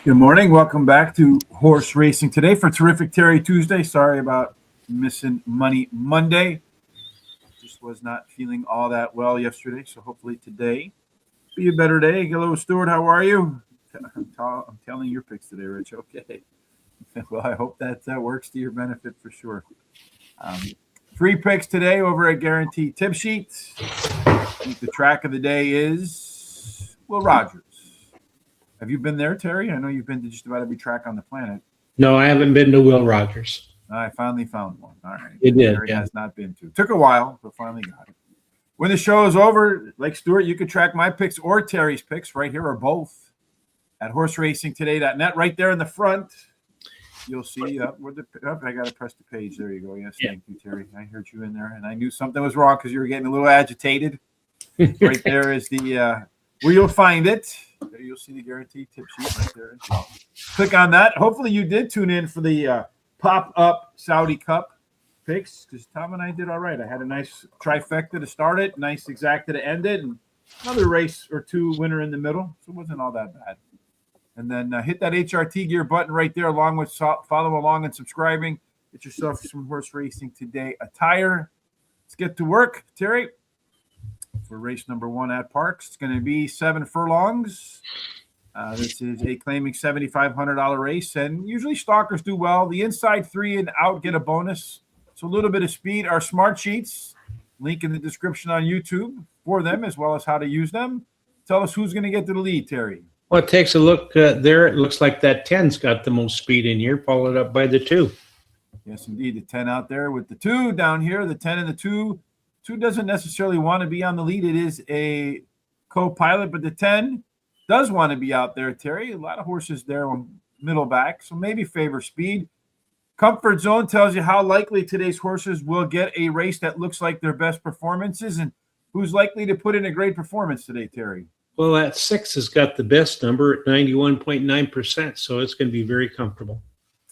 Good morning. Welcome back to Horse Racing today for Terrific Terry Tuesday. Sorry about missing Money Monday. Just was not feeling all that well yesterday, so hopefully today be a better day. Hello, Stuart. How are you? I'm telling your picks today, Rich. Okay. Well, I hope that works to your benefit for sure. 3 picks today over at Guaranteed Tip Sheet. I think the track of the day is Will Rogers. Have you been there, Terry? I know you've been to just about every track on the planet. No, I haven't been to Will Rogers. I finally found one. All right. You did, Terry yeah. has not been to. Took a while, but finally got it. When the show is over, like Stuart, you can track my picks or Terry's picks right here or both at horseracingtoday.net. Right there in the front, you'll see I got to press the page. There you go. Yes, yeah. Thank you, Terry. I heard you in there, and I knew something was wrong because you were getting a little agitated. Right there is the where you'll find it. There you'll see the Guaranteed Tip Sheet right there. Click on that. Hopefully you did tune in for the pop-up Saudi Cup picks because Tom and I did all right. I had a nice trifecta to start it, nice exacta to end it, and another race or two winner in the middle, so it wasn't all that bad. And then hit that HRT gear button right there along with follow along and subscribing. Get yourself some Horse Racing Today attire. Let's get to work, Terry. For race number 1 at Parx, it's going to be 7 furlongs. This is a claiming $7,500 race, and usually stalkers do well. The inside 3 and out get a bonus. So a little bit of speed. Our smart sheets, link in the description on YouTube for them, as well as how to use them. Tell us who's going to get to the lead, Terry. Well, it takes a look there. It looks like that 10's got the most speed in here, followed up by the 2. Yes, indeed. The 10 out there with the 2 down here. The 10 and the 2. 2 doesn't necessarily want to be on the lead. It is a co-pilot, but the 10 does want to be out there, Terry. A lot of horses there on middle back, so maybe favor speed. Comfort zone tells you how likely today's horses will get a race that looks like their best performances and who's likely to put in a great performance today, Terry. Well, that 6 has got the best number at 91.9%, so it's going to be very comfortable.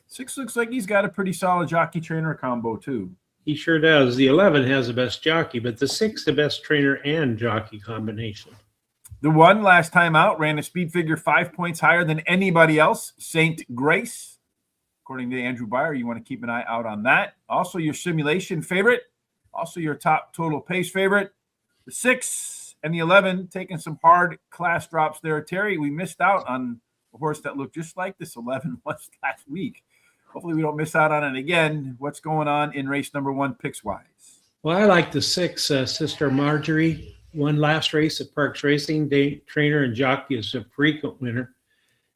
6 looks like he's got a pretty solid jockey-trainer combo, too. He sure does. The 11 has the best jockey, but the 6 the best trainer and jockey combination. The 1 last time out ran a speed figure 5 points higher than anybody else, St. Grace. According to Andrew Byer, you want to keep an eye out on that. Also your simulation favorite, also your top total pace favorite. The 6 and the 11 taking some hard class drops there, Terry. We missed out on a horse that looked just like this 11 was last week. Hopefully we don't miss out on it again. What's going on in race number 1 picks-wise? Well, I like the 6, Sister Marjorie. Won last race at Parx Racing. Trainer and jockey is a frequent winner.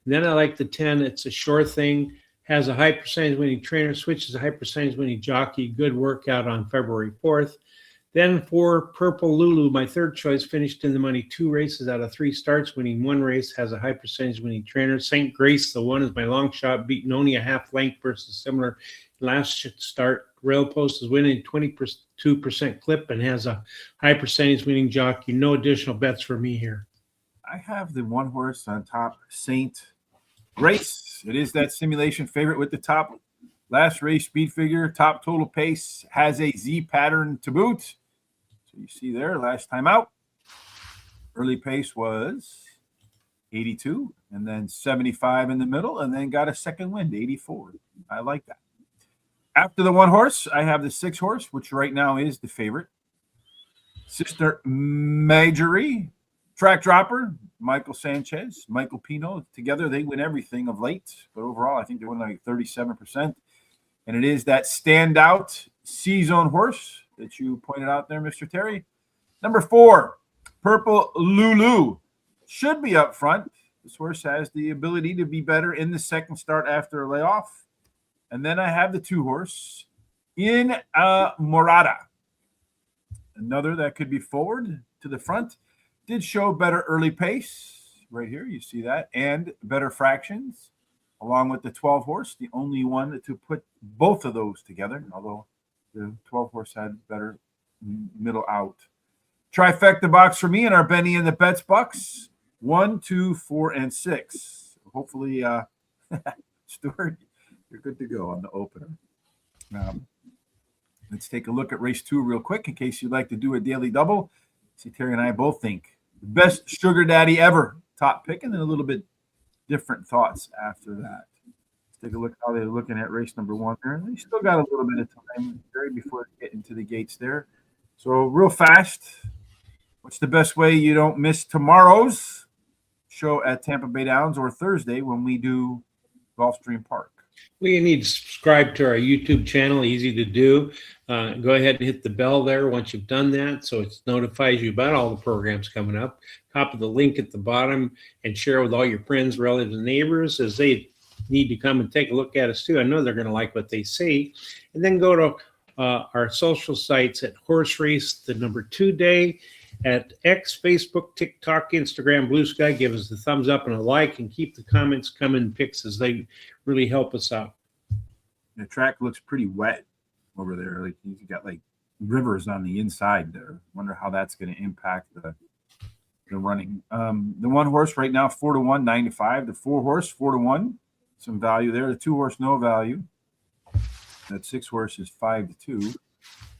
And then I like the 10. It's a sure thing. Has a high percentage winning trainer. Switches a high percentage winning jockey. Good workout on February 4th. Then for Purple Lulu, my 3rd choice, finished in the money 2 races out of 3 starts, winning 1 race, has a high percentage winning trainer. St. Grace, the 1 is my long shot, beaten only a half length versus similar last start. Rail Post is winning 22% clip and has a high percentage winning jockey. No additional bets for me here. I have the 1 horse on top, St. Grace. It is that simulation favorite with the top last race speed figure, top total pace, has a Z pattern to boot. So you see there, last time out, early pace was 82, and then 75 in the middle, and then got a second wind, 84. I like that. After the 1 horse, I have the 6 horse, which right now is the favorite. Sister Marjorie, track dropper, Michael Sanchez, Michael Pino. Together, they win everything of late, but overall, I think they win like 37%. And it is that standout C-Zone horse that you pointed out there, Mr. Terry. Number 4, Purple Lulu. Should be up front. This horse has the ability to be better in the second start after a layoff. And then I have the 2 horse, In Morada. Another that could be forward to the front. Did show better early pace. Right here, you see that. And better fractions. Along with the 12 horse, the only one to put both of those together, although the 12 horse had better middle out. Trifecta box for me and our Benny and the Bets bucks, 1, 2, 4, and 6. Hopefully, Stuart, you're good to go on the opener. Let's take a look at race 2 real quick in case you'd like to do a daily double. See, Terry and I both think the best sugar daddy ever top pick, and then a little bit different thoughts after that. Let's take a look how they're looking at race number 1 there. They still got a little bit of time before they get into the gates there. So real fast, what's the best way you don't miss tomorrow's show at Tampa Bay Downs or Thursday when we do Gulfstream Park? Well, you need to subscribe to our YouTube channel, easy to do. Go ahead and hit the bell there once you've done that, so it notifies you about all the programs coming up. Copy the link at the bottom and share with all your friends, relatives, and neighbors as they need to come and take a look at us too. I know they're going to like what they see. And then go to our social sites at Horse Race, the number 2 day, at X, Facebook, TikTok, Instagram, Blue Sky. Give us the thumbs up and a like, and keep the comments coming, pics, as they really help us out. The track looks pretty wet over there. Like he's got like rivers on the inside there. Wonder how that's going to impact the running. The 1 horse right now 4-1, 9-5. The 4 horse 4-1, some value there. The 2 horse no value. That 6 horse is 5-2.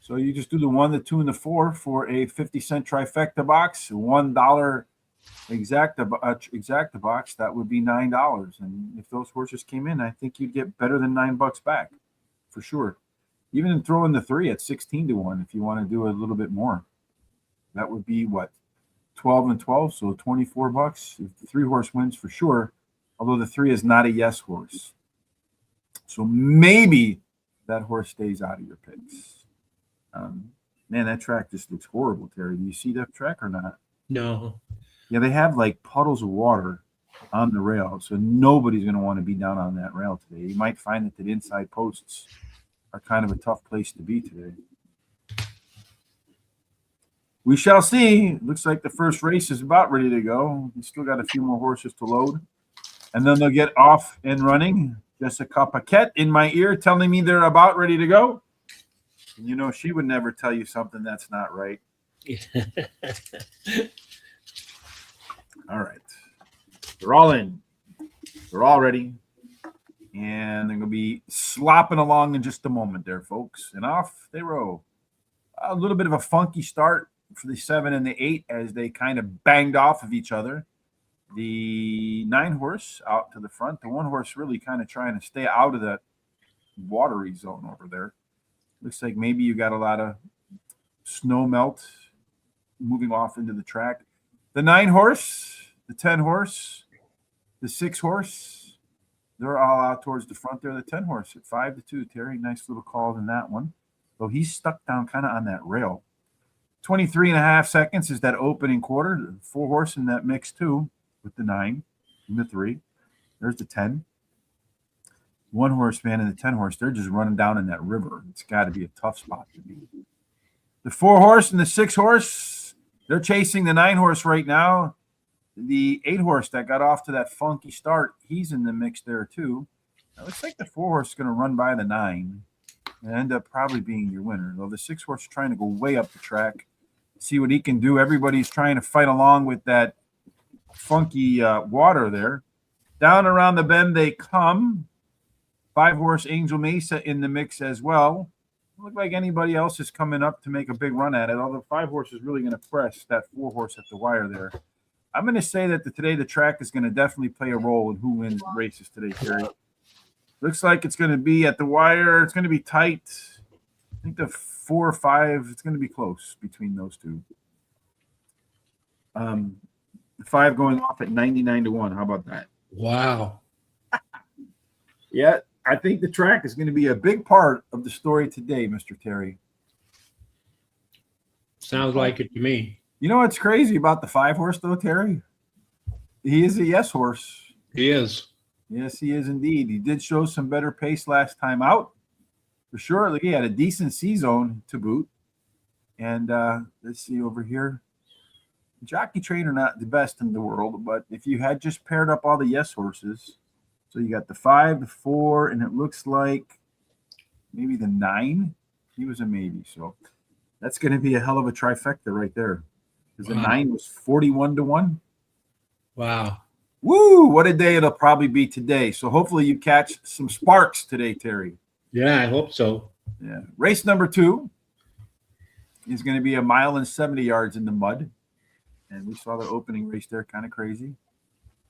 So you just do the 1, the 2, and the 4 for a 50-cent trifecta box, $1 exacta box. That would be $9. And if those horses came in, I think you'd get better than $9 back for sure. Even throw in the 3 at 16-1 if you want to do a little bit more. That would be what, 12 and 12, so $24. If the 3 horse wins for sure, although the 3 is not a yes horse. So maybe that horse stays out of your picks. Man, that track just looks horrible, Terry. Do you see that track or not? No. Yeah, they have like puddles of water on the rail, so nobody's going to want to be down on that rail today. You might find that the inside posts are kind of a tough place to be today. We shall see. Looks like the first race is about ready to go. We still got a few more horses to load, and then they'll get off and running. Jessica Paquette in my ear telling me they're about ready to go. And you know, she would never tell you something that's not right. All right. They're all in. They're all ready. And they're going to be slopping along in just a moment there, folks. And off they roll. A little bit of a funky start for the 7 and the 8 as they kind of banged off of each other. The 9 horse out to the front. The 1 horse really kind of trying to stay out of that watery zone over there. Looks like maybe you got a lot of snow melt moving off into the track. The 9 horse, the 10 horse, the 6 horse, they're all out towards the front there. The 10 horse at 5-2. Terry, nice little call in that one. So he's stuck down kind of on that rail. 23.5 seconds is that opening quarter. The 4 horse in that mix too with the 9 and the 3. There's the 10. 1 horse, man, and the 10 horse, they're just running down in that river. It's got to be a tough spot to be. The 4 horse and the 6 horse, they're chasing the 9 horse right now. The 8 horse that got off to that funky start, he's in the mix there too. It looks like the 4 horse is going to run by the 9 and end up probably being your winner. Though the 6 horse is trying to go way up the track, see what he can do. Everybody's trying to fight along with that funky water there. Down around the bend they come. 5 horse Angel Mesa in the mix as well. Look like anybody else is coming up to make a big run at it, although 5 horse is really going to press that 4 horse at the wire there. I'm going to say that today the track is going to definitely play a role in who wins races today, Terry. Looks like it's going to be at the wire. It's going to be tight. I think the 4 or 5, it's going to be close between those two. The 5 going off at 99-1. How about that? Wow. Yeah. I think the track is going to be a big part of the story today, Mr. Terry. Sounds like it to me. You know what's crazy about the 5 horse, though, Terry? He is a yes horse. He is. Yes, he is indeed. He did show some better pace last time out. For sure. Look, he had a decent C-zone to boot. And let's see over here. Jockey trainer, not the best in the world, but if you had just paired up all the yes horses, so you got the 5, the 4, and it looks like maybe the 9. He was a maybe. So that's going to be a hell of a trifecta right there. Because the 9 was 41-1. Wow. Woo! What a day it'll probably be today. So hopefully you catch some sparks today, Terry. Yeah, I hope so. Yeah. Race number 2 is going to be 1 mile and 70 yards in the mud. And we saw the opening race there, kind of crazy.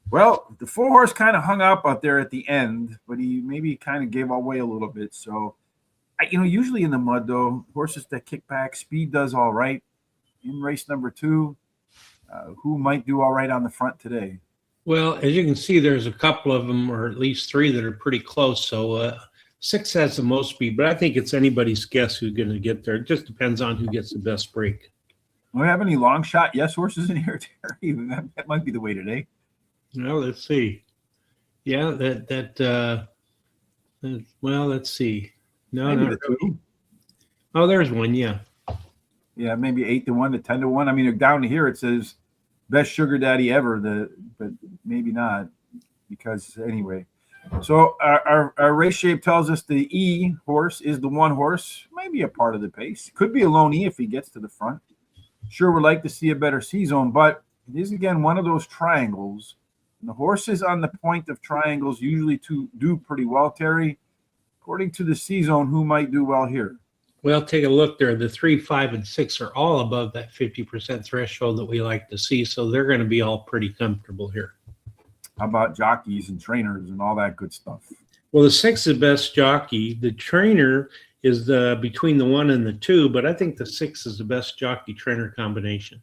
Well, the 4-horse kind of hung up out there at the end, but he maybe kind of gave away a little bit. So, usually in the mud, though, horses that kick back, speed does all right. In race number 2, who might do all right on the front today? Well, as you can see, there's a couple of them, or at least 3 that are pretty close. So 6 has the most speed, but I think it's anybody's guess who's going to get there. It just depends on who gets the best break. Do we have any long shot yes horses in here, Terry? That might be the way today. Well, let's see. Yeah, well, let's see. No, Maybe not the 2. really. Oh, there's one. Yeah. Yeah, maybe 8-1 to 10-1. I mean, down to here it says best sugar daddy ever. But maybe not, because anyway. So our race shape tells us the E horse is the 1 horse. Maybe a part of the pace. Could be a lone E if he gets to the front. Sure, would like to see a better C zone, but it is again one of those triangles. And the horses on the point of triangles usually do pretty well, Terry. According to the C zone, who might do well here? Well, take a look there. The 3, 5, and 6 are all above that 50% threshold that we like to see, so they're going to be all pretty comfortable here. How about jockeys and trainers and all that good stuff? Well, the 6 is the best jockey. The trainer is between the 1 and the 2, but I think the 6 is the best jockey-trainer combination.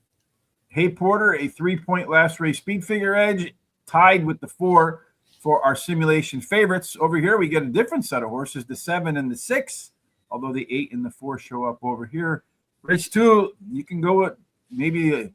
Hey Porter, a 3-point last race speed figure edge, tied with the 4 for our simulation favorites. Over here, we get a different set of horses, the 7 and the 6, although the 8 and the 4 show up over here. Race 2, you can go with maybe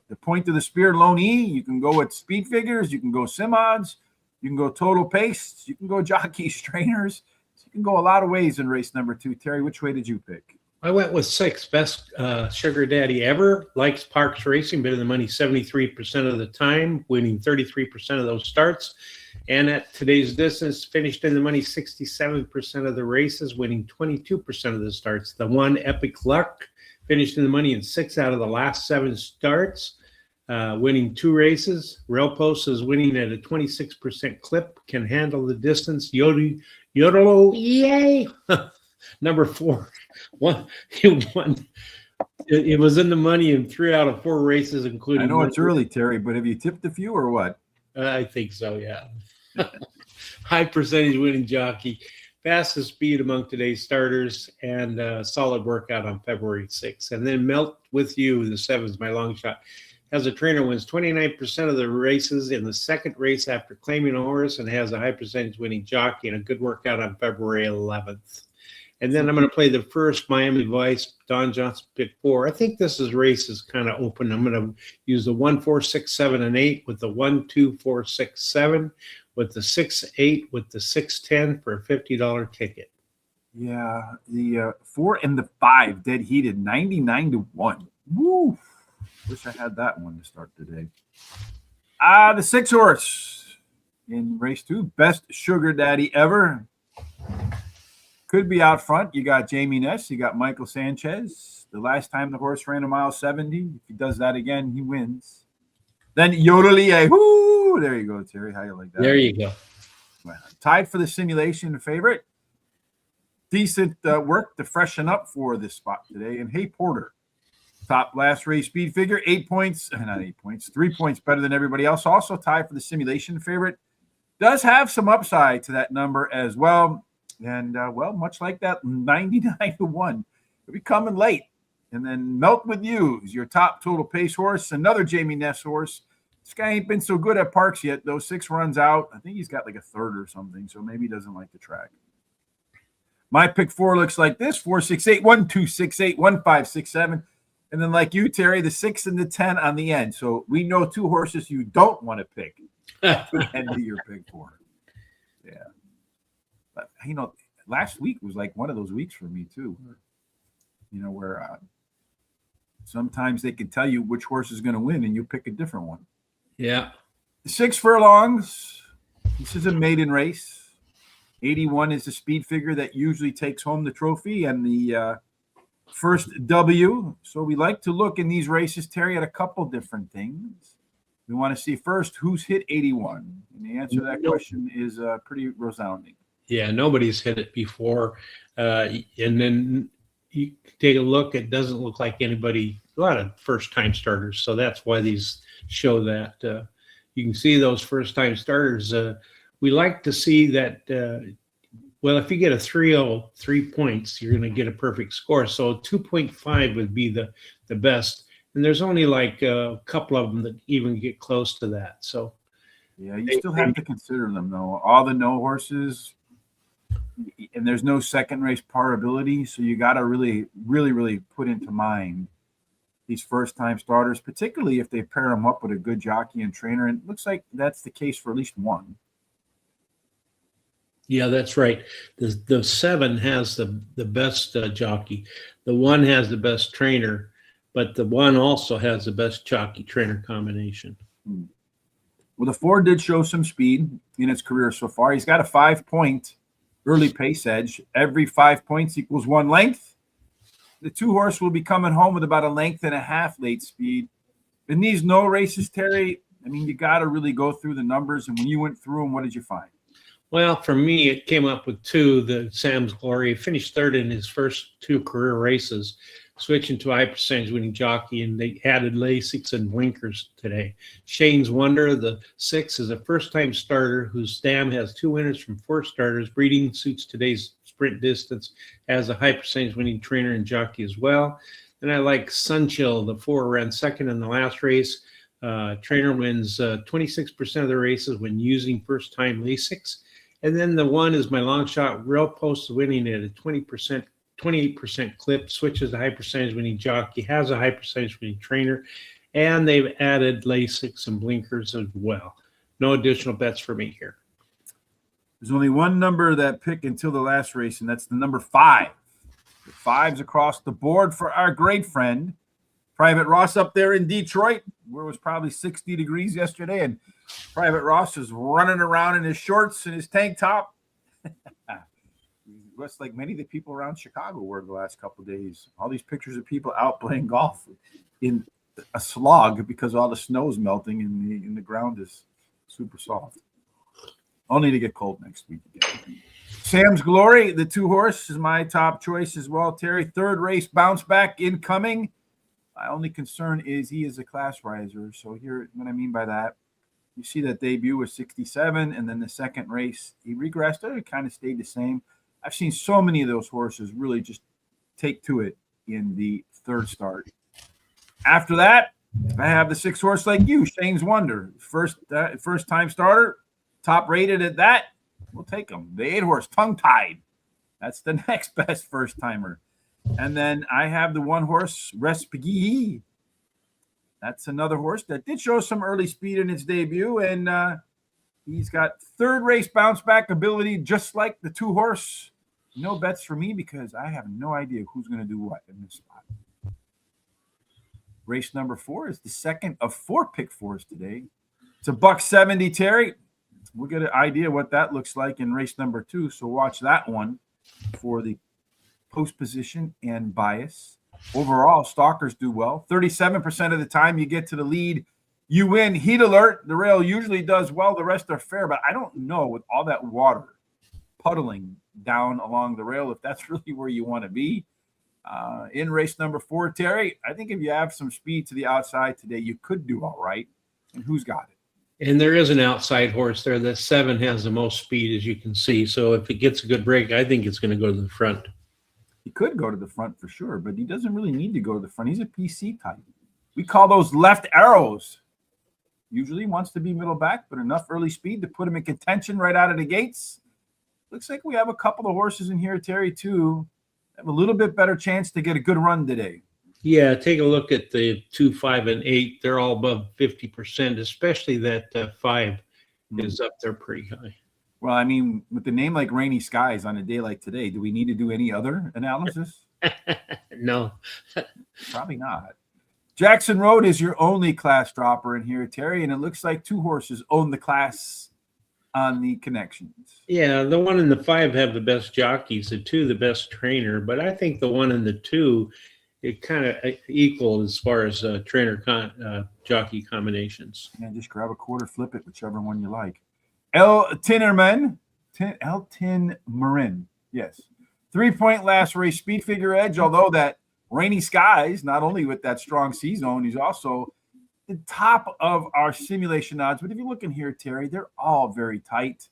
the point of the spear, lone E. You can go with speed figures. You can go sim odds. You can go total pace. You can go jockeys, trainers. So you can go a lot of ways in race number 2. Terry, which way did you pick? I went with 6, best sugar daddy ever. Likes Parx Racing, bid in the money 73% of the time, winning 33% of those starts. And at today's distance, finished in the money 67% of the races, winning 22% of the starts. The 1 Epic Luck finished in the money in 6 out of the last 7 starts, winning 2 races. Rail Post is winning at a 26% clip, can handle the distance. Yodelo, yay! Number 4, it was in the money in 3 out of 4 races, including. I know it's early, Terry, but have you tipped a few or what? I think so, yeah. High percentage winning jockey, fastest speed among today's starters, and solid workout on February 6th. And then Melt With You, the 7 is my long shot. Has a trainer, wins 29% of the races in the second race after claiming a horse, and has a high percentage winning jockey and a good workout on February 11th. And then I'm going to play the first Miami Vice, Don Johnson pick 4. I think this race is kind of open. I'm going to use the 1, 4, 6, 7, and 8 with the 1, 2, 4, 6, 7, with the 6, 8, with the 6, 10 for a $50 ticket. Yeah, the 4 and the 5 dead heated, 99-1. Woo! Wish I had that one to start today. The 6 horse in race 2, best sugar daddy ever. Could be out front. You got Jamie Ness. You got Michael Sanchez. The last time the horse ran a mile 70, if he does that again, he wins. Then Yodelie. Whoo! There you go, Terry. How you like that? There you go. Well, tied for the simulation favorite. Decent work to freshen up for this spot today. And Hey Porter, top last race speed figure, 8 points. Not 8 points. 3 points better than everybody else. Also tied for the simulation favorite. Does have some upside to that number as well. And, well, much like that, 99-1. It'll be coming late. And then Melt With You is your top total pace horse. Another Jamie Ness horse. This guy ain't been so good at Parx yet. Those 6 runs out. I think he's got like a 3rd or something, so maybe he doesn't like the track. My pick 4 looks like this. 4, 6, 8, 1, 2, 6, 8, 1, 5, 6, 7. And then like you, Terry, the 6 and the 10 on the end. So we know 2 horses you don't want to pick at the end of your pick 4. Yeah. But, last week was like one of those weeks for me too, where sometimes they can tell you which horse is going to win and you pick a different one. Yeah. The 6 furlongs. This is a maiden race. 81 is the speed figure that usually takes home the trophy and the first W. So we like to look in these races, Terry, at a couple different things. We want to see first who's hit 81. And the answer to that question is pretty resounding. Yeah, nobody's hit it before. And then you take a look, it doesn't look like anybody, a lot of first-time starters. So that's why these show that. you can see those first-time starters. We like to see that. Well, if you get a 3.0, 3 points, you're going to get a perfect score. So 2.5 would be the best. And there's only like a couple of them that even get close to that. So yeah, you still have to consider them though. All the no horses, and there's no second race partibility, so you got to really, really, really put into mind these first time starters, particularly if they pair them up with a good jockey and trainer. And it looks like that's the case for at least one. yeah, that's right. The 7 has the best jockey. The 1 has the best trainer, but the 1 also has the best jockey trainer combination. Well, the 4 did show some speed in its career so far. He's got a 5-point early pace edge. Every 5 points equals 1 length. The 2 horse will be coming home with about a length and a half late speed. In these no races, Terry, I mean, you got to really go through the numbers. And when you went through them, what did you find? Well, for me, it came up with 2. The Sam's Glory finished 3rd in his first 2 career races, switching to a high percentage winning jockey, and they added Lasix and blinkers today. Shane's Wonder, the 6, is a first-time starter whose dam has 2 winners from 4 starters. Breeding suits today's sprint distance, has a high percentage winning trainer and jockey as well. And I like Sunchill, the 4, ran 2nd in the last race. Trainer wins 26% of the races when using first-time Lasix. And then the 1 is my long shot, real post winning at a 28% clip, switches to high percentage winning jockey, has a high percentage winning trainer, and they've added Lasix and blinkers as well. No additional bets for me here. There's only one number that pick until the last race, and that's the number 5. The 5s across the board for our great friend, Private Ross up there in Detroit, where it was probably 60 degrees yesterday, and Private Ross is running around in his shorts and his tank top. Just like many of the people around Chicago were the last couple of days. All these pictures of people out playing golf in a slog because all the snow is melting and the ground is super soft. Only to get cold next week again. Sam's Glory, the 2 horse, is my top choice as well. Terry, 3rd race bounce back incoming. My only concern is he is a class riser. So here, what I mean by that, you see that debut was 67, and then the 2nd race, he regressed. It kind of stayed the same. I've seen so many of those horses really just take to it in the 3rd start. After that, I have the 6 horse like you, Shane's Wonder. First time starter, top rated at that. We'll take him. The 8 horse, Tongue Tied. That's the next best first timer. And then I have the 1 horse, Respighi. That's another horse that did show some early speed in its debut, and he's got 3rd race bounce back ability, just like the 2 horse. No bets for me because I have no idea who's going to do what in this spot. Race number 4 is the 2nd of 4 pick 4s today. It's a $170, Terry. We'll get an idea what that looks like in race number 2. So watch that one for the post position and bias. Overall, stalkers do well. 37% of the time you get to the lead, you win. Heat alert. The rail usually does well. The rest are fair, but I don't know with all that water puddling down along the rail if that's really where you want to be. In race number 4, Terry, I think if you have some speed to the outside today, you could do all right. And who's got it? And there is an outside horse there. The 7 has the most speed, as you can see. So if it gets a good break, I think it's going to go to the front. He could go to the front for sure, but he doesn't really need to go to the front. He's a PC type. We call those left arrows. Usually wants to be middle back, but enough early speed to put him in contention right out of the gates. Looks like we have a couple of horses in here, Terry, too. Have a little bit better chance to get a good run today. Yeah, take a look at the 2, 5, and 8. They're all above 50%, especially that 5 is up there pretty high. Well, I mean, with the name like Rainy Skies on a day like today, do we need to do any other analysis? No. Probably not. Jackson Road is your only class dropper in here, Terry, and it looks like 2 horses own the class on the connections. Yeah, the 1 and the 5 have the best jockeys, the 2 the best trainer, but I think the 1 and the 2, it kind of equal as far as jockey combinations. Yeah, just grab a quarter, flip it, whichever one you like. El Tinnerman, yes. 3-point last race speed figure edge, although that Rainy Skies, not only with that strong C zone, he's also the top of our simulation odds. But if you look in here, Terry, they're all very tight.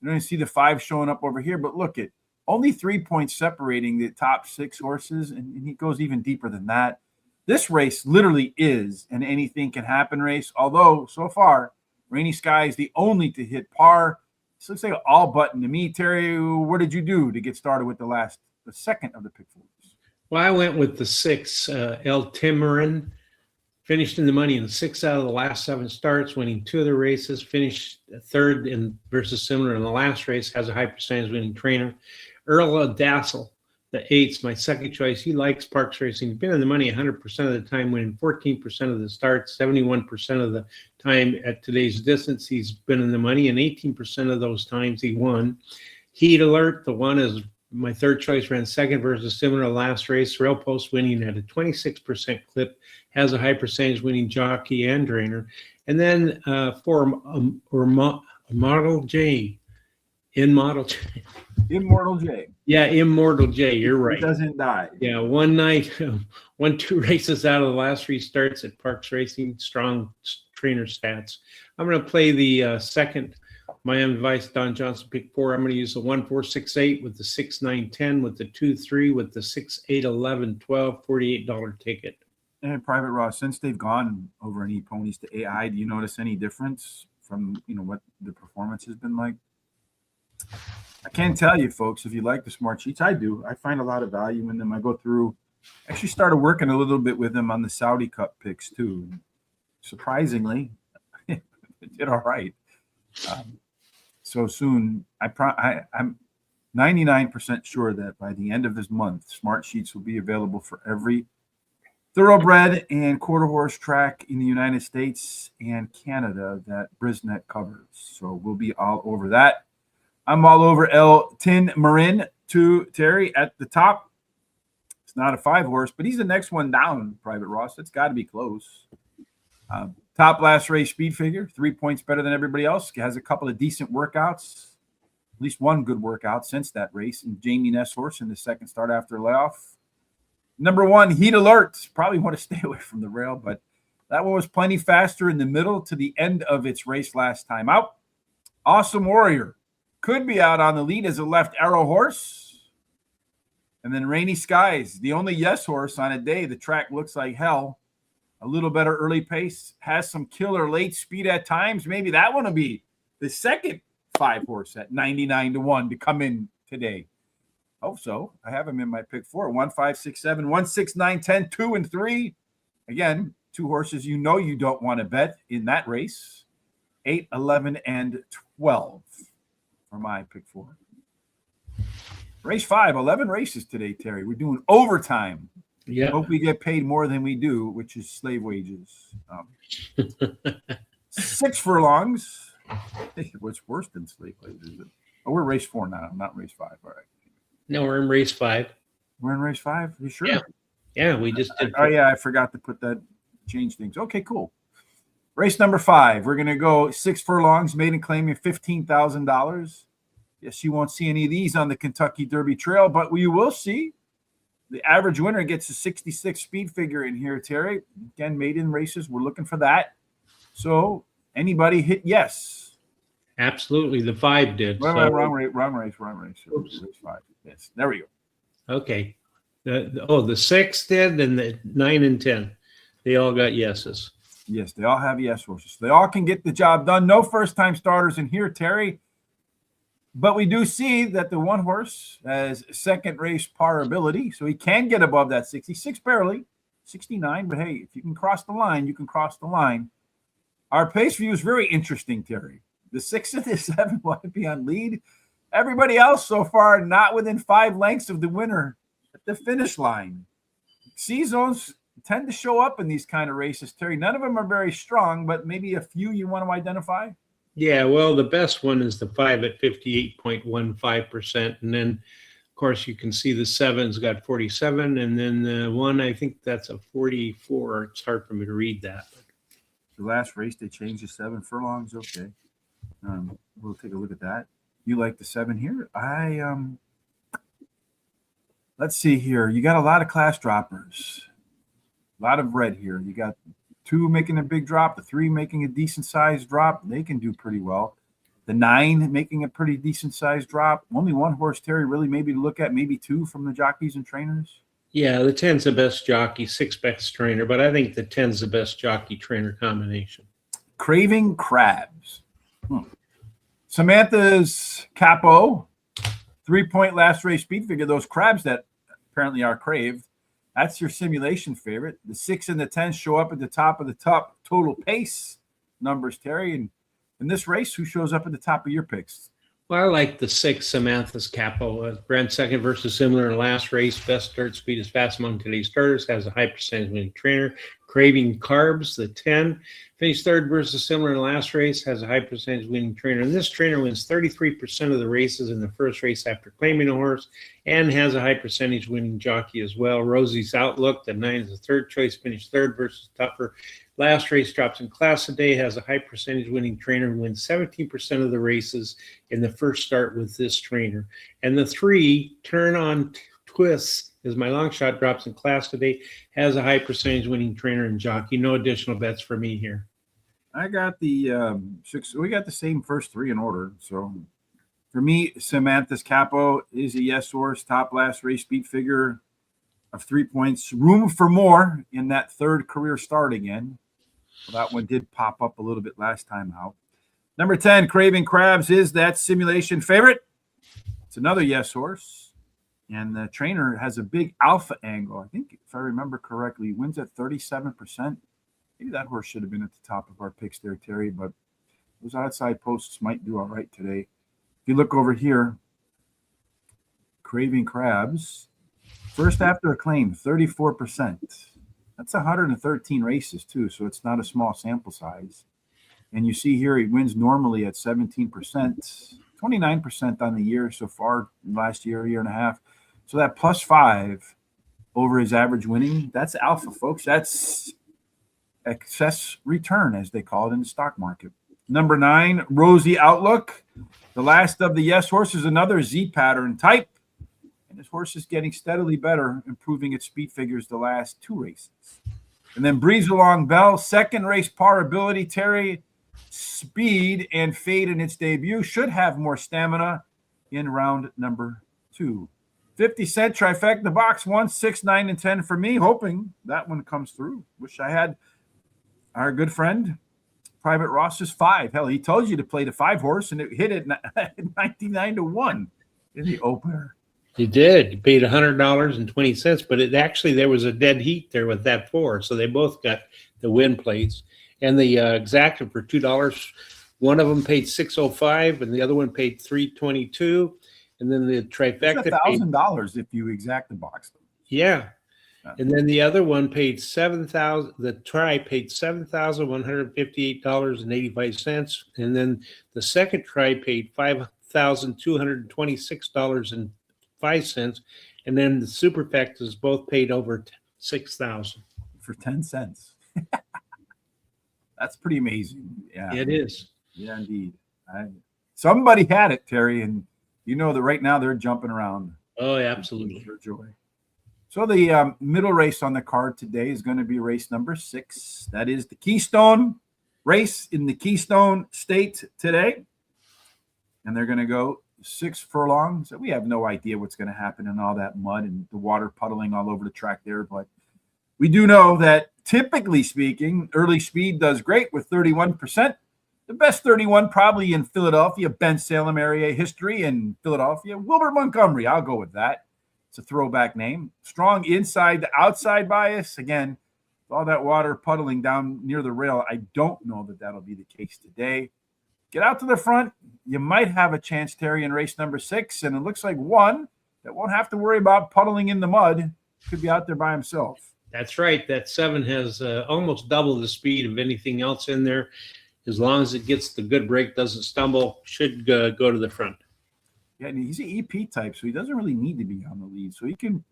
You're going to see the 5 showing up over here, but look at only 3 points separating the top 6 horses, and he goes even deeper than that. This race literally is an anything can happen race, although so far, Rainy Sky is the only to hit par. This looks like an all button to me. Terry, what did you do to get started with the second of the pick fours? Well, I went with the 6, El Timarin. Finished in the money in 6 out of the last 7 starts, winning 2 of the races. Finished third in versus similar in the last race. Has a high percentage winning trainer. Earl Dassel, the 8's my second choice. He likes Parx Racing. Been in the money 100% of the time, winning 14% of the starts, 71% of the time at today's distance. He's been in the money, and 18% of those times he won. Heat Alert, the one is my third choice, ran second versus similar last race. Rail Post winning at a 26% clip, has a high percentage winning jockey and trainer. And then for Model J, Immortal J. Yeah, Immortal J, you're right. He doesn't die. Yeah, one night, won 2 races out of the last 3 starts at Parx Racing, strong trainer stats. I'm going to play the second Miami Vice Don Johnson pick 4. I'm going to use the 1, 4, 6, 8 with the 6, 9, 10 with the 2, 3 with the 6, 8, 11, 12, $48 ticket. And Private Ross, since they've gone over any ponies to AI, do you notice any difference from what the performance has been like? I can't tell you, folks, if you like the smart sheets. I do. I find a lot of value in them. I go through. Actually, started working a little bit with them on the Saudi Cup picks too. Surprisingly, it did all right. So soon, I'm 99% sure that by the end of this month, smart sheets will be available for every thoroughbred and quarter horse track in the United States and Canada that Brisnet covers. So we'll be all over that. I'm all over El Tin Marin to Terry at the top. It's not a 5 horse, but he's the next one down, Private Ross. It's got to be close. Top last race speed figure, 3 points better than everybody else. Has a couple of decent workouts, at least one good workout since that race. And Jamie Ness horse in the second start after layoff. Number 1, Heat Alert. Probably want to stay away from the rail, but that one was plenty faster in the middle to the end of its race last time out. Awesome Warrior could be out on the lead as a left arrow horse. And then Rainy Skies, the only yes horse on a day the track looks like hell. A little better early pace, has some killer late speed at times. Maybe that one will be the second 5 horse at 99-1 to come in today. Hope so. I have him in my pick 4. 1, 5, 6, 7, 1, 6, 9, 10, 2, and 3. Again, 2 horses you don't want to bet in that race. 8, 11, and 12 for my pick 4. Race 5, 11 races today, Terry. We're doing overtime. Yeah. Hope we get paid more than we do, which is slave wages. 6 furlongs. What's worse than slave wages? Oh, we're race 4 now, not race 5. All right. No, we're in race 5. We're in race 5? You sure? Yeah, we just did. Oh, yeah, I forgot to put that, change things. Okay, cool. Race number 5. We're going to go 6 furlongs, maiden claiming $15,000. Yes, you won't see any of these on the Kentucky Derby Trail, but we will see. The average winner gets a 66 speed figure in here, Terry. Again, maiden races, we're looking for that. So anybody hit yes? Absolutely. The 5 did. Wrong race. Race 5. Yes, there we go. Okay. The 6 did, and the 9 and 10. They all got yeses. Yes, they all have yes horses. They all can get the job done. No first-time starters in here, Terry. But we do see that the 1 horse has second race par ability, so he can get above that 66 barely, 69. But hey, if you can cross the line, you can cross the line. Our pace view is very interesting, Terry. The 6 and the 7 want to be on lead. Everybody else so far not within 5 lengths of the winner at the finish line. C-zones tend to show up in these kind of races, Terry. None of them are very strong, but maybe a few you want to identify. Yeah, well, the best one is the 5 at 58.15%. And then, of course, you can see the 7's got 47. And then the 1, I think that's a 44. It's hard for me to read that. The last race, they changed the 7 furlongs. Okay. We'll take a look at that. You like the 7 here? Let's see here. You got a lot of class droppers. A lot of red here. You got 2 making a big drop, the 3 making a decent sized drop. They can do pretty well. The 9 making a pretty decent sized drop. Only 1 horse, Terry, really maybe to look at, maybe 2 from the jockeys and trainers. Yeah, the 10's the best jockey, 6 best trainer, but I think the 10's the best jockey trainer combination. Craving Crabs. Samantha's Capo, 3-point last race speed figure. Those crabs that apparently are craved. That's your simulation favorite. The 6 and the 10 show up at the top of the top total pace numbers, Terry. And in this race, who shows up at the top of your picks? Well, I like the 6, Samantha's Capo. Ran second versus similar in the last race. Best start speed is fast among today's starters. Has a high percentage winning trainer. Craving Carbs, the 10. Finished third versus similar in the last race. Has a high percentage winning trainer. And this trainer wins 33% of the races in the first race after claiming a horse, and has a high percentage winning jockey as well. Rosie's Outlook, the 9 is the third choice. Finished third versus tougher. Last race drops in class today, has a high percentage winning trainer, wins 17% of the races in the first start with this trainer. And the 3, Turn on Twists, is my long shot, drops in class today, has a high percentage winning trainer and jockey. No additional bets for me here. I got the 6. We got the same first 3 in order. So for me, Samantha's Capo is a yes horse, top last race speed figure of 3 points. Room for more in that third career start again. Well, that one did pop up a little bit last time out. Number 10, Craving Crabs, is that simulation favorite. It's another yes horse. And the trainer has a big alpha angle. I think, if I remember correctly, he wins at 37%. Maybe that horse should have been at the top of our picks there, Terry, but those outside posts might do all right today. If you look over here, Craving Crabs, first after a claim, 34%. That's 113 races, too, so it's not a small sample size. And you see here he wins normally at 17%, 29% on the year so far, last year and a half. So that +5 over his average winning, that's alpha, folks. That's excess return, as they call it in the stock market. Number 9, Rosie Outlook. The last of the yes horses, another Z pattern type. And this horse is getting steadily better, improving its speed figures the last 2 races. And then Breeze Along Bell, second race par ability, Terry. Speed and fade in its debut. Should have more stamina in round number 2. 50-cent trifecta box 1, 6, 9, and 10 for me. Hoping that one comes through. Wish I had our good friend, Private Ross's 5. Hell, he told you to play the 5 horse, and it hit it 99-1 in the opener. He did. He paid $100.20, but it actually, there was a dead heat there with that 4, so they both got the win plates. And the exacta for $2. One of them paid $6.05, and the other one paid $3.22. And then the trifecta It's $1,000 if you exact the box. Yeah. And then the other one paid $7,000. The try paid $7,158.85, and then the second try paid $5,226.05, and then the superfectas both paid over $6,000 for 10 cents. That's pretty amazing. Yeah, it is. Yeah, indeed. Somebody had it, Terry, and you know that right now they're jumping around. Oh, absolutely. For joy. So the middle race on the card today is going to be race number 6. That is the Keystone race in the Keystone State today. And they're going to go 6 furlongs. So we have no idea what's going to happen in all that mud and the water puddling all over the track there. But we do know that, typically speaking, early speed does great with 31%. The best 31 probably in Philadelphia, Ben Salem area history in Philadelphia. Wilbert Montgomery, I'll go with that. It's a throwback name. Strong inside to outside bias. Again, all that water puddling down near the rail, I don't know that that'll be the case today. Get out to the front. You might have a chance, Terry, in race number 6. And it looks like one that won't have to worry about puddling in the mud. Could be out there by himself. That's right. That 7 has almost double the speed of anything else in there. As long as it gets the good break, doesn't stumble, should go to the front. Yeah, and he's an EP type, so he doesn't really need to be on the lead. So he can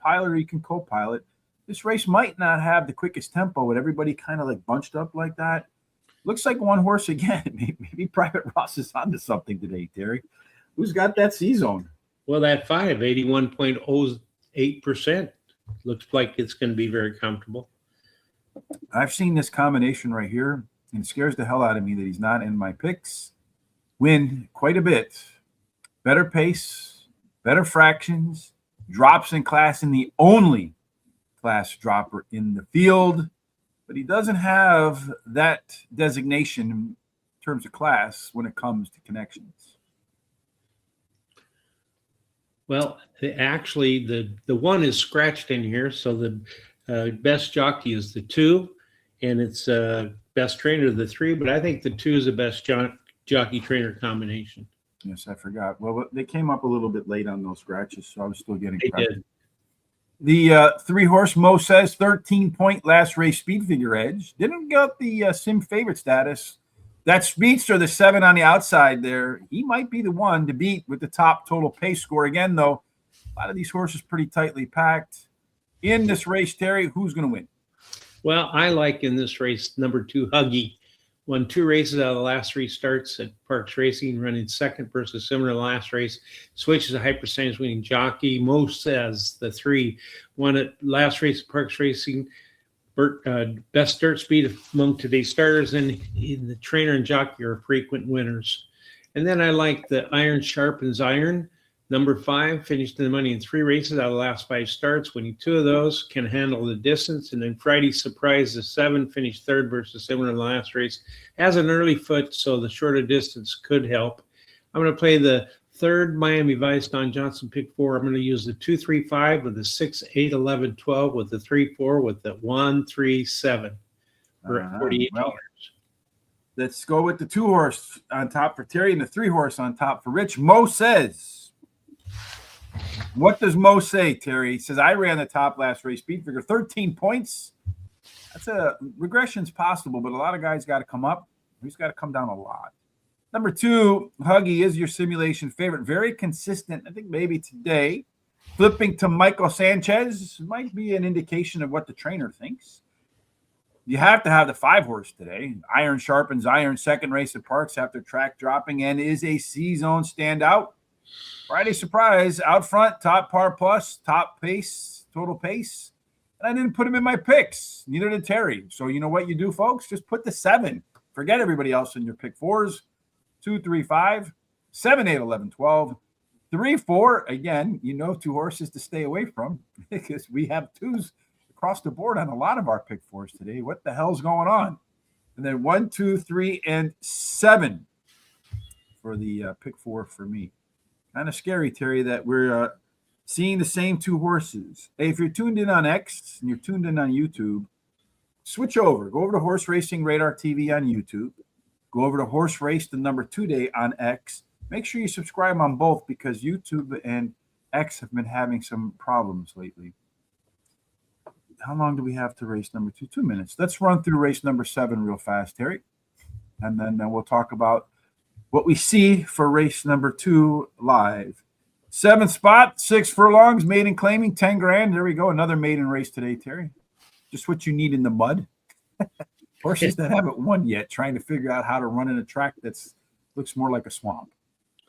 pilot or he can co-pilot. This race might not have the quickest tempo with everybody kind of like bunched up like that. Looks like one horse again. Maybe Private Ross is onto something today, Terry. Who's got that C-zone? Well, that 5, 81.08%. Looks like it's going to be very comfortable. I've seen this combination right here, and it scares the hell out of me that he's not in my picks. Win quite a bit. Better pace, better fractions, drops in class, and the only class dropper in the field. But he doesn't have that designation in terms of class when it comes to connections. Well, actually, the one is scratched in here, so the best jockey is the 2, and it's best trainer the 3. But I think the 2 is the best jockey trainer combination. Yes, I forgot. Well, they came up a little bit late on those scratches, so I was still getting They prepped. did. The 3-horse Mo says 13-point last race speed figure edge. Didn't get the sim favorite status. That speedster, the 7 on the outside there, he might be the one to beat with the top total pace score. Again, though, a lot of these horses pretty tightly packed. In this race, Terry, who's going to win? Well, I like in this race number 2, Huggy. Won 2 races out of the last 3 starts at Parx Racing, running second versus similar last race. Switches a high percentage winning jockey. Mo says the 3 won at last race at Parx Racing. Best dirt speed among today's starters, and the trainer and jockey are frequent winners. And then I like the Iron Sharpens Iron. Number 5 finished in the money in 3 races out of the last 5 starts, winning 2 of those, can handle the distance. And then Friday's Surprise, the 7, finished third versus similar in the last race. Has an early foot, so the shorter distance could help. I'm going to play the 3rd Miami Vice, Don Johnson, pick 4. I'm going to use the 2-3-5 with the 6, 8, 11, 12 with the 3-4 with the 1, 3, 7 for $48. Well, let's go with the 2-horse on top for Terry and the 3-horse on top for Rich. Mo says, what does Mo say, Terry? He says, I ran the top last race speed figure, 13 points. That's regression's possible, but a lot of guys got to come up. He's got to come down a lot. Number 2, Huggy is your simulation favorite. Very consistent. I think maybe today. Flipping to Michael Sanchez might be an indication of what the trainer thinks. You have to have the 5-horse today. Iron Sharpens Iron, second race at Parx after track dropping, and is a C-zone standout. Friday Surprise, out front, top par plus, top pace, total pace. And I didn't put him in my picks. Neither did Terry. So you know what you do, folks? Just put the 7. Forget everybody else in your pick 4s. 2, 3, 5, 7, 8, 11, 12, 3, 4. Again, 2 horses to stay away from because we have 2s across the board on a lot of our pick 4s today. What the hell's going on? And then 1, 2, 3, and 7 for the pick 4 for me. Kind of scary, Terry, that we're seeing the same 2 horses. Hey, if you're tuned in on X and you're tuned in on YouTube, switch over. Go over to Horse Racing Radar TV on YouTube. Go over to Horse Race, the number 2 day on X. Make sure you subscribe on both because YouTube and X have been having some problems lately. How long do we have to race number 2? 2 minutes. Let's run through race number 7 real fast, Terry. And then we'll talk about what we see for race number 2 live. 7th spot, 6 furlongs, maiden claiming, 10 grand. There we go. Another maiden race today, Terry. Just what you need in the mud. Horses that haven't won yet, trying to figure out how to run in a track that looks more like a swamp.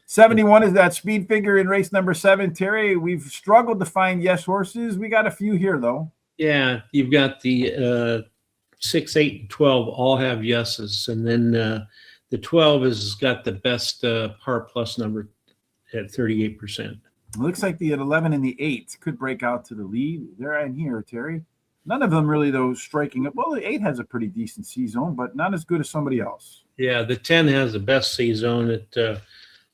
71 is that speed figure in race number 7. Terry, we've struggled to find yes horses. We got a few here, though. Yeah, you've got the 6, 8, and 12 all have yeses. And then the 12 has got the best par plus number at 38%. It looks like the 11 and the 8 could break out to the lead. They're in here, Terry. None of them really, though, striking up. Well, the 8 has a pretty decent C-zone, but not as good as somebody else. Yeah, the 10 has the best C-zone at,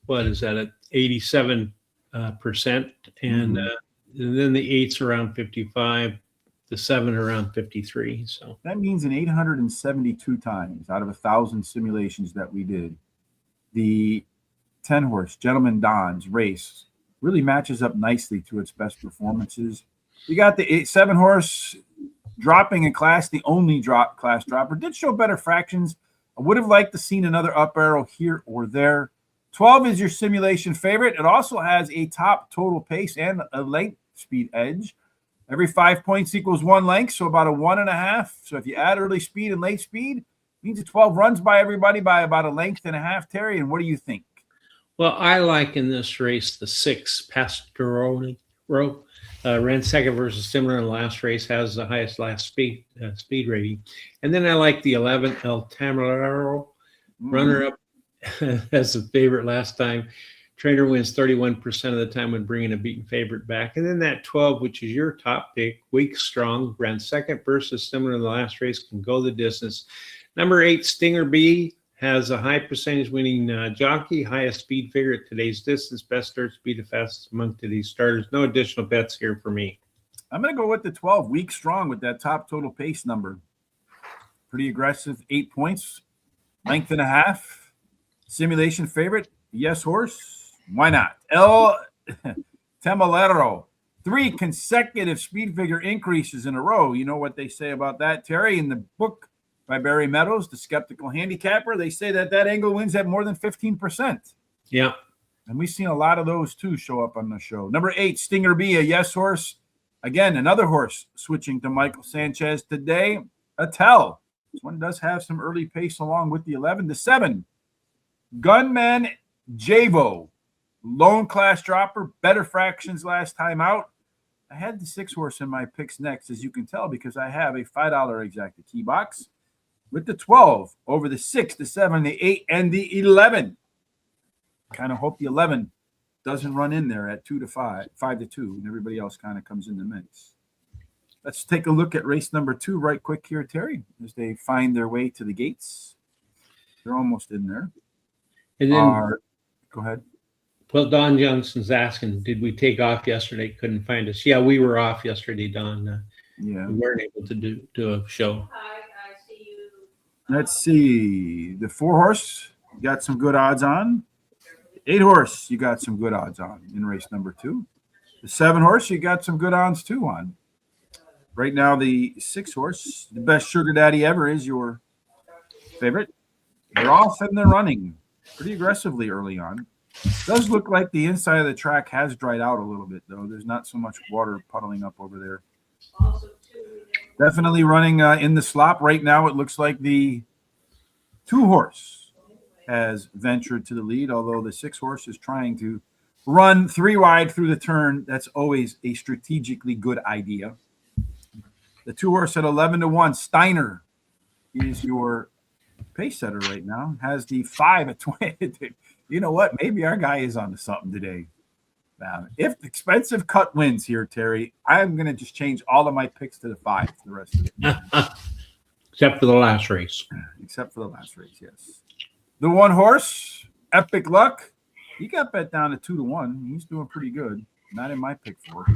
what is that, at 87%. And then the 8's around 55, the 7 around 53. So that means in 872 times out of 1,000 simulations that we did, the 10-horse Gentleman Don's race really matches up nicely to its best performances. You got the 7-horse dropping in class, the only class dropper. Did show better fractions. I would have liked to seen another up arrow here or there. 12 is your simulation favorite. It also has a top total pace and a length speed edge. Every 5 points equals 1 length, so about a 1.5. So if you add early speed and late speed, it means the 12 runs by everybody by about a length and a half, Terry. And what do you think? Well, I like in this race the 6 Pastoroni row. ran second versus similar in the last race, has the highest last speed rating. And then I like the 11 El Tamarero, runner up as the favorite last time. Trainer wins 31% of the time when bringing a beaten favorite back. And then that 12, which is your top pick, Weak Strong, ran second versus similar in the last race, can go the distance. Number 8, Stinger B, has a high percentage winning jockey, highest speed figure at today's distance, best start speed, the fastest among today's starters. No additional bets here for me. I'm going to go with the 12, Weak Strong, with that top total pace number. Pretty aggressive, 8 points, length and a half. Simulation favorite, yes horse. Why not? El Temalero, 3 consecutive speed figure increases in a row. You know what they say about that, Terry? In the book by Barry Meadows, The Skeptical Handicapper, they say that angle wins at more than 15%. Yeah. And we've seen a lot of those, too, show up on the show. Number 8, Stinger B, a yes horse. Again, another horse switching to Michael Sanchez today, Attell. This one does have some early pace along with the 11. The 7, Gunman Javo, lone class dropper, better fractions last time out. I had the 6 horse in my picks next, as you can tell, because I have a $5 exacta key box with the 12 over the 6, the 7, the 8, and the 11. Kind of hope the 11 doesn't run in there at 2 to 5, 5 to 2, and everybody else kind of comes in the mix. Let's take a look at race number 2 right quick here, Terry, as they find their way to the gates. They're almost in there. And then, go ahead. Well, Don Johnson's asking, did we take off yesterday? Couldn't find us. Yeah, we were off yesterday, Don. Yeah, we weren't able to do a show. I see you. Let's see. The 4 horse, you got some good odds on. 8 horse, you got some good odds on in race number 2. The 7 horse, you got some good odds too on. Right now, the 6 horse, the best sugar daddy ever, is your favorite. They're off and they're running pretty aggressively early on. Does look like the inside of the track has dried out a little bit, though. There's not so much water puddling up over there. Definitely running in the slop. Right now, it looks like the 2 horse has ventured to the lead, although the 6 horse is trying to run 3 wide through the turn. That's always a strategically good idea. The 2 horse at 11 to 1, Steiner, is your pace setter right now. Has the 5 at 20. You know what? Maybe our guy is onto something today. If the expensive cut wins here, Terry, I'm going to just change all of my picks to the 5 for the rest of it. Except for the last race. Except for the last race, yes. The 1 horse, Epic Luck, he got bet down to 2 to 1. He's doing pretty good. Not in my pick 4.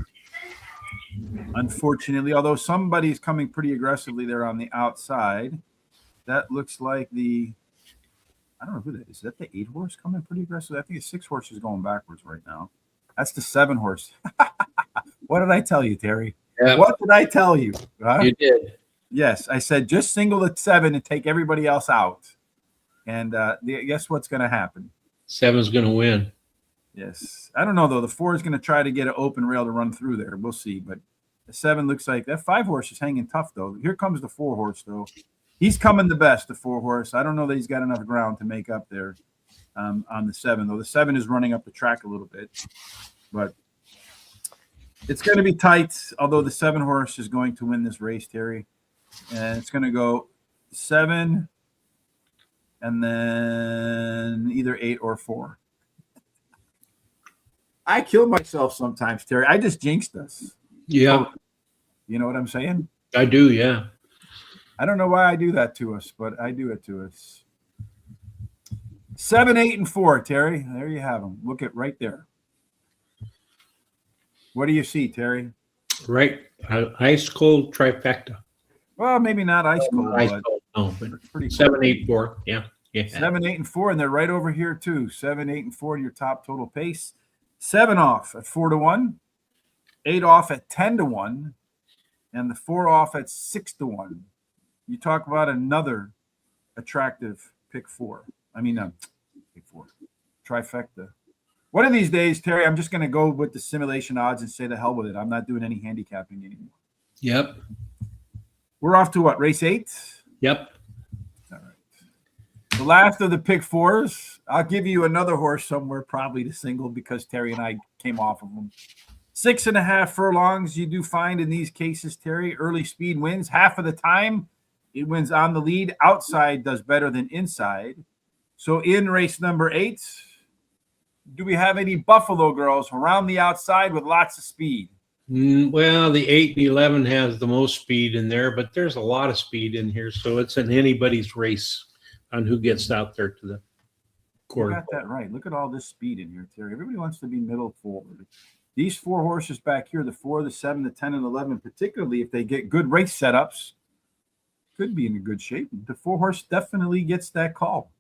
Unfortunately, although somebody's coming pretty aggressively there on the outside. That looks like I don't know who that is. Is that the 8 horse coming pretty aggressive? I think the 6 horse is going backwards right now. That's the 7 horse. What did I tell you, Terry? Yeah. What did I tell you? Huh? You did. Yes, I said just single the 7 and take everybody else out. And guess what's going to happen? 7's going to win. Yes. I don't know, though. The 4 is going to try to get an open rail to run through there. We'll see. But the 7 looks like that 5 horse is hanging tough, though. Here comes the 4 horse, though. He's coming the best, the 4 horse. I don't know that he's got enough ground to make up there on the 7, though. The 7 is running up the track a little bit. But it's going to be tight, although the 7 horse is going to win this race, Terry. And it's going to go 7 and then either 8 or 4. I kill myself sometimes, Terry. I just jinxed us. Yeah. You know what I'm saying? I do, yeah. I don't know why I do that to us, but I do it to us. 7, 8, and 4, Terry. There you have them. Look at right there. What do you see, Terry? Right. Ice cold trifecta. Well, maybe not ice cold, Ice but cold. No, but it's pretty cool. 7, 8, 4. Yeah. Yeah. 7, 8, and 4, and they're right over here too. 7, 8, and 4 in your top total pace. 7 off at 4 to 1, 8 off at 10 to 1, and the 4 off at 6 to 1. You talk about another attractive pick 4. I mean, pick 4 trifecta. One of these days, Terry, I'm just going to go with the simulation odds and say the hell with it. I'm not doing any handicapping anymore. Yep. We're off to what, race 8? Yep. All right. The last of the pick 4s. I'll give you another horse somewhere, probably the single, because Terry and I came off of them. 6.5 furlongs you do find in these cases, Terry. Early speed wins. Half of the time, it wins on the lead. Outside does better than inside. So in race number 8, do we have any Buffalo girls around the outside with lots of speed? Well, the 8 and 11 has the most speed in there, but there's a lot of speed in here, so it's an anybody's race on who gets out there to the You quarter. got that right. Look at all this speed in here, Terry. Everybody wants to be middle forward. These 4 horses back here, the 4, the 7, the 10, and 11, particularly if they get good race setups, could be in a good shape. The 4 horse definitely gets that call.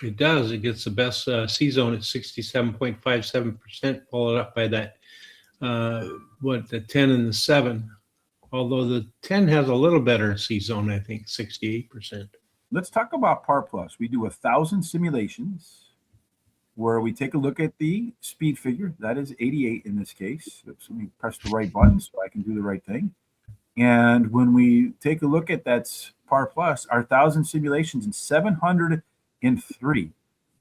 It does. It gets the best C-zone at 67.57%, followed up by that, the 10 and the 7. Although the 10 has a little better C-zone, I think, 68%. Let's talk about Par Plus. We do 1,000 simulations where we take a look at the speed figure. That is 88 in this case. So let me press the right button so I can do the right thing. And when we take a look at that Par Plus, our 1,000 simulations in 703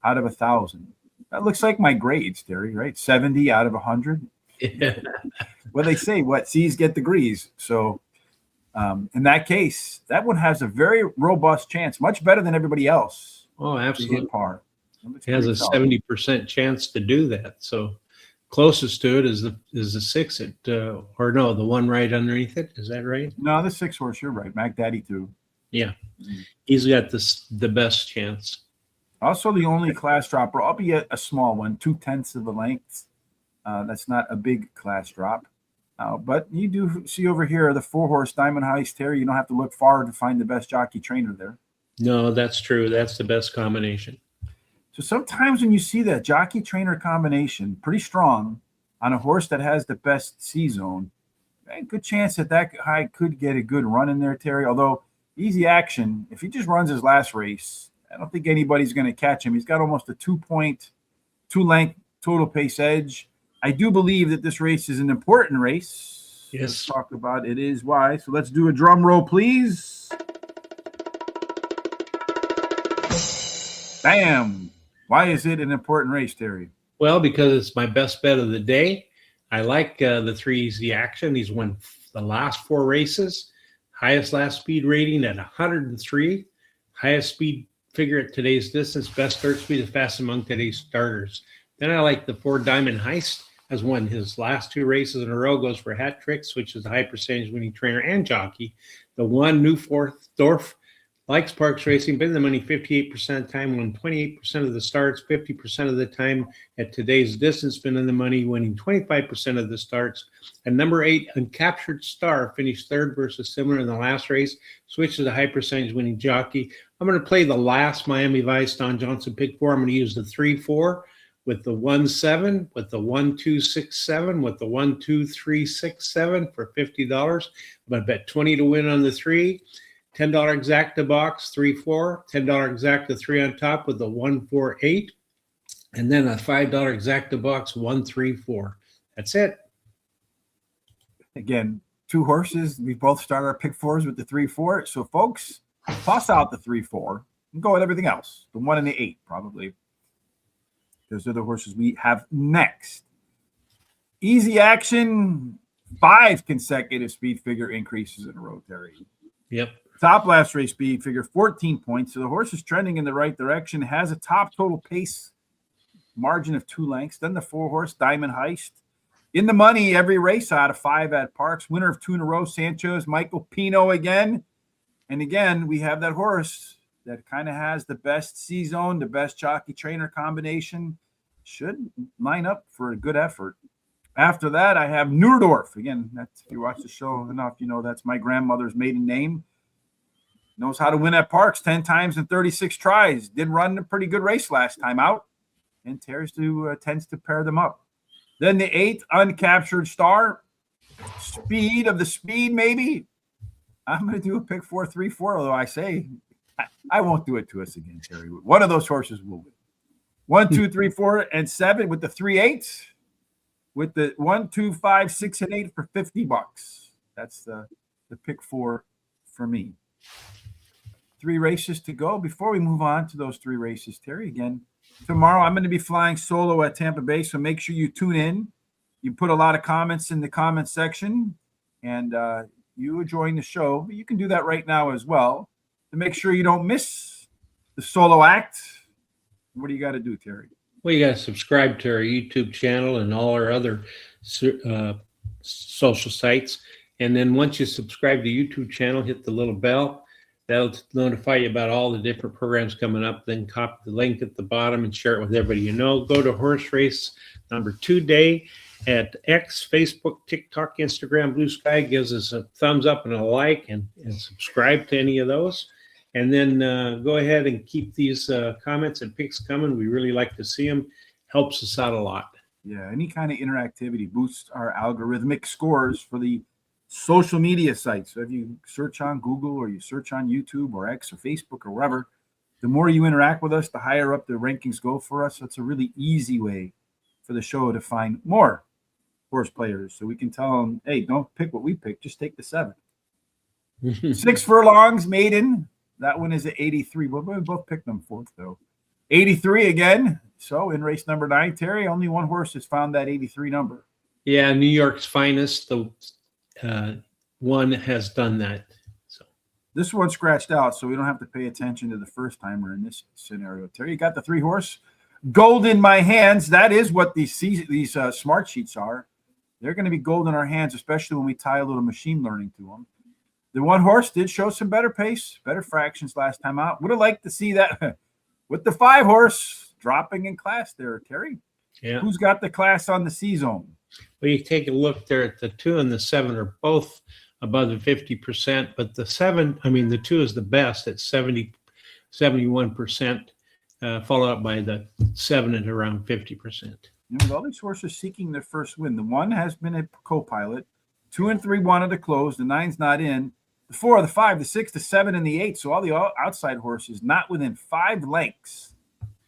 out of 1,000. That looks like my grades, Terry, right? 70 out of 100. Yeah. Well, they say what C's get degrees. So in that case, that one has a very robust chance, much better than everybody else. Oh, To absolutely. hit par. It has a 70% chance to do that. So closest to it is the 6 at, or no, the one right underneath it. Is that right? No, the 6 horse, you're right. Mac Daddy too. Yeah. He's got the best chance. Also the only class dropper, albeit a small one, 2/10 of the length. That's not a big class drop. But you do see over here the 4 horse Diamond Heist Terry. You don't have to look far to find the best jockey trainer there. No, that's true. That's the best combination. So sometimes when you see that jockey trainer combination pretty strong on a horse that has the best C zone, good chance that guy could get a good run in there, Terry. Although Easy Action, if he just runs his last race, I don't think anybody's going to catch him. He's got almost a 2 length total pace edge. I do believe that this race is an important race. Yes. Let's talk about it is why. So let's do a drum roll, please. Bam. Why is it an important race, Terry? Well, because it's my best bet of the day. I like the 3 Easy Action. He's won the last 4 races. Highest last speed rating at 103. Highest speed figure at today's distance. Best start speed is fast among today's starters. Then I like the 4 Diamond Heist. Has won his last 2 races in a row. Goes for hat tricks, which is a high percentage winning trainer and jockey. The 1 Newforth Dorf likes Parx Racing, been in the money 58% of the time, won 28% of the starts, 50% of the time at today's distance, been in the money, winning 25% of the starts. And number 8, Uncaptured Star, finished 3rd versus similar in the last race, switched to the high percentage winning jockey. I'm going to play the last Miami Vice Don Johnson pick 4. I'm going to use the 3-4 with the 1-7, with the 1-2-6-7, with the 1-2-3-6-7 for $50. I'm going to bet 20 to win on the 3. $10 exacta box, 3-4, $10 exacta 3 on top with the 1-4-8, and then a $5 exacta box, 1-3-4. That's it. Again, 2 horses. We both start our pick 4s with the 3-4. So, folks, toss out the 3-4 and go with everything else. The 1 and the 8, probably. Those are the horses we have next. Easy Action, 5 consecutive speed figure increases in a row, Terry. Yep. Top last race speed figure, 14 points. So the horse is trending in the right direction, has a top total pace margin of 2 lengths. Then the 4 horse Diamond Heist. In the money every race out of 5 at Parx. Winner of 2 in a row, Sanchez, Michael Pino again. And again, we have that horse that kind of has the best C-zone, the best jockey trainer combination. Should line up for a good effort. After that, I have Neurdorf. Again, that's, if you watch the show enough, you know that's my grandmother's maiden name. Knows how to win at Parx 10 times in 36 tries. Did run a pretty good race last time out. And tends to pair them up. Then the 8 Uncaptured Star. Speed of the speed, maybe. I'm going to do a pick 4-3-4, although I say I won't do it to us again, Terry. One of those horses will win. 1, 2, 3, 4, and 7 with the 3-8. With the 1, 2, 5, 6, and 8 for $50. That's the pick 4 for me. 3 races to go. Before we move on to those 3 races, Terry, again, tomorrow I'm going to be flying solo at Tampa Bay, so make sure you tune in You put a lot of comments in the comment section, and you enjoying the show. But you can do that right now as well to make sure you don't miss the solo act. What do you got to do, Terry? Well, you got to subscribe to our YouTube channel and all our other social sites. And then once you subscribe to the YouTube channel, hit the little bell. That'll notify you about all the different programs coming up. Then copy the link at the bottom and share it with everybody you know. Go to Horse Race number 2 Day at X, Facebook, TikTok, Instagram, Blue Sky. Gives us a thumbs up and a like, and subscribe to any of those. And then go ahead and keep these comments and picks coming. We really like to see them. Helps us out a lot. Yeah, any kind of interactivity boosts our algorithmic scores for the social media sites. So if you search on Google or you search on YouTube or X or Facebook or wherever, the more you interact with us, the higher up the rankings go for us. So it's a really easy way for the show to find more horse players. So we can tell them, hey, don't pick what we picked. Just take the 7. 6 furlongs maiden. That one is at 83. Well, we both picked them 4th, though. 83 again. So in race number 9, Terry, only one horse has found that 83 number. Yeah, New York's Finest, the one has done that. So this one scratched out, so we don't have to pay attention to the first timer in this scenario. Terry, you got the 3 horse. Gold in my hands. That is what these smart sheets are. They're going to be gold in our hands, especially when we tie a little machine learning to them. The 1 horse did show some better pace, better fractions last time out. Would have liked to see that with the 5 horse dropping in class there, Terry. Yeah. Who's got the class on the C-zone? Well, you take a look there at the 2 and the 7 are both above the 50%, but the 2 is the best at 71%, followed up by the 7 at around 50%. With all these horses seeking their first win, the 1 has been a co-pilot. 2 and 3 wanted to close. The 9's not in. The 4, the 5, the 6, the 7, and the 8. So all the outside horses not within 5 lengths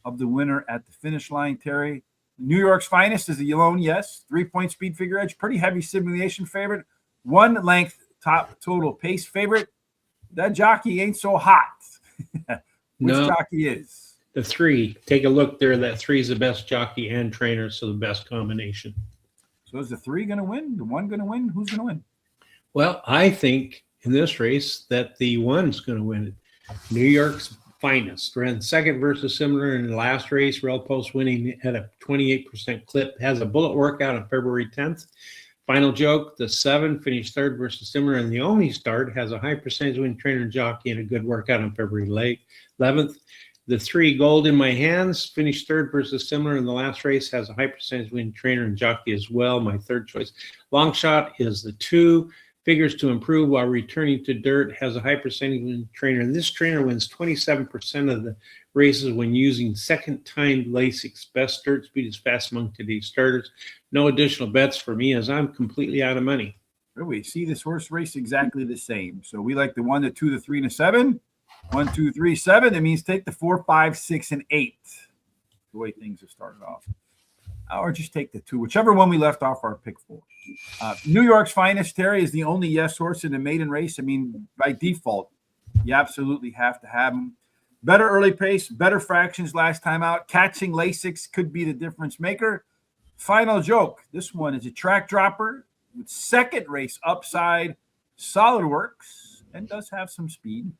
of the winner at the finish line, Terry. New York's Finest is the alone, yes. 3-point speed figure edge. Pretty heavy simulation favorite. 1 length top total pace favorite. That jockey ain't so hot. Which jockey is? The 3. Take a look there. That 3 is the best jockey and trainer, so the best combination. So is the 3 going to win? The 1 going to win? Who's going to win? Well, I think in this race that the 1's going to win it. New York's Finest ran second versus similar in the last race. Rail Post winning at a 28% clip. Has a bullet workout on February 10th. Final joke, the 7 finished third versus similar in the only start. Has a high percentage win trainer and jockey and a good workout on February 11th. The 3 Gold in My Hands finished third versus similar in the last race. Has a high percentage win trainer and jockey as well. My third choice. Longshot is the 2. Figures to improve while returning to dirt. Has a high percentage win trainer. And this trainer wins 27% of the races when using second-time Lasix. Best dirt speed is fast among today's starters. No additional bets for me as I'm completely out of money. We see this horse race exactly the same. So we like the 1, the 2, the 3, and the 7. 1, 2, 3, 7. That means take the 4, 5, 6, and 8. The way things have started off. Or just take the 2, whichever one we left off our pick 4. New York's Finest, Terry, is the only yes horse in the maiden race. I mean, by default, you absolutely have to have him. Better early pace, better fractions last time out. Catching Lasix could be the difference maker. Final joke. This one is a track dropper with second race upside. Solid works and does have some speed.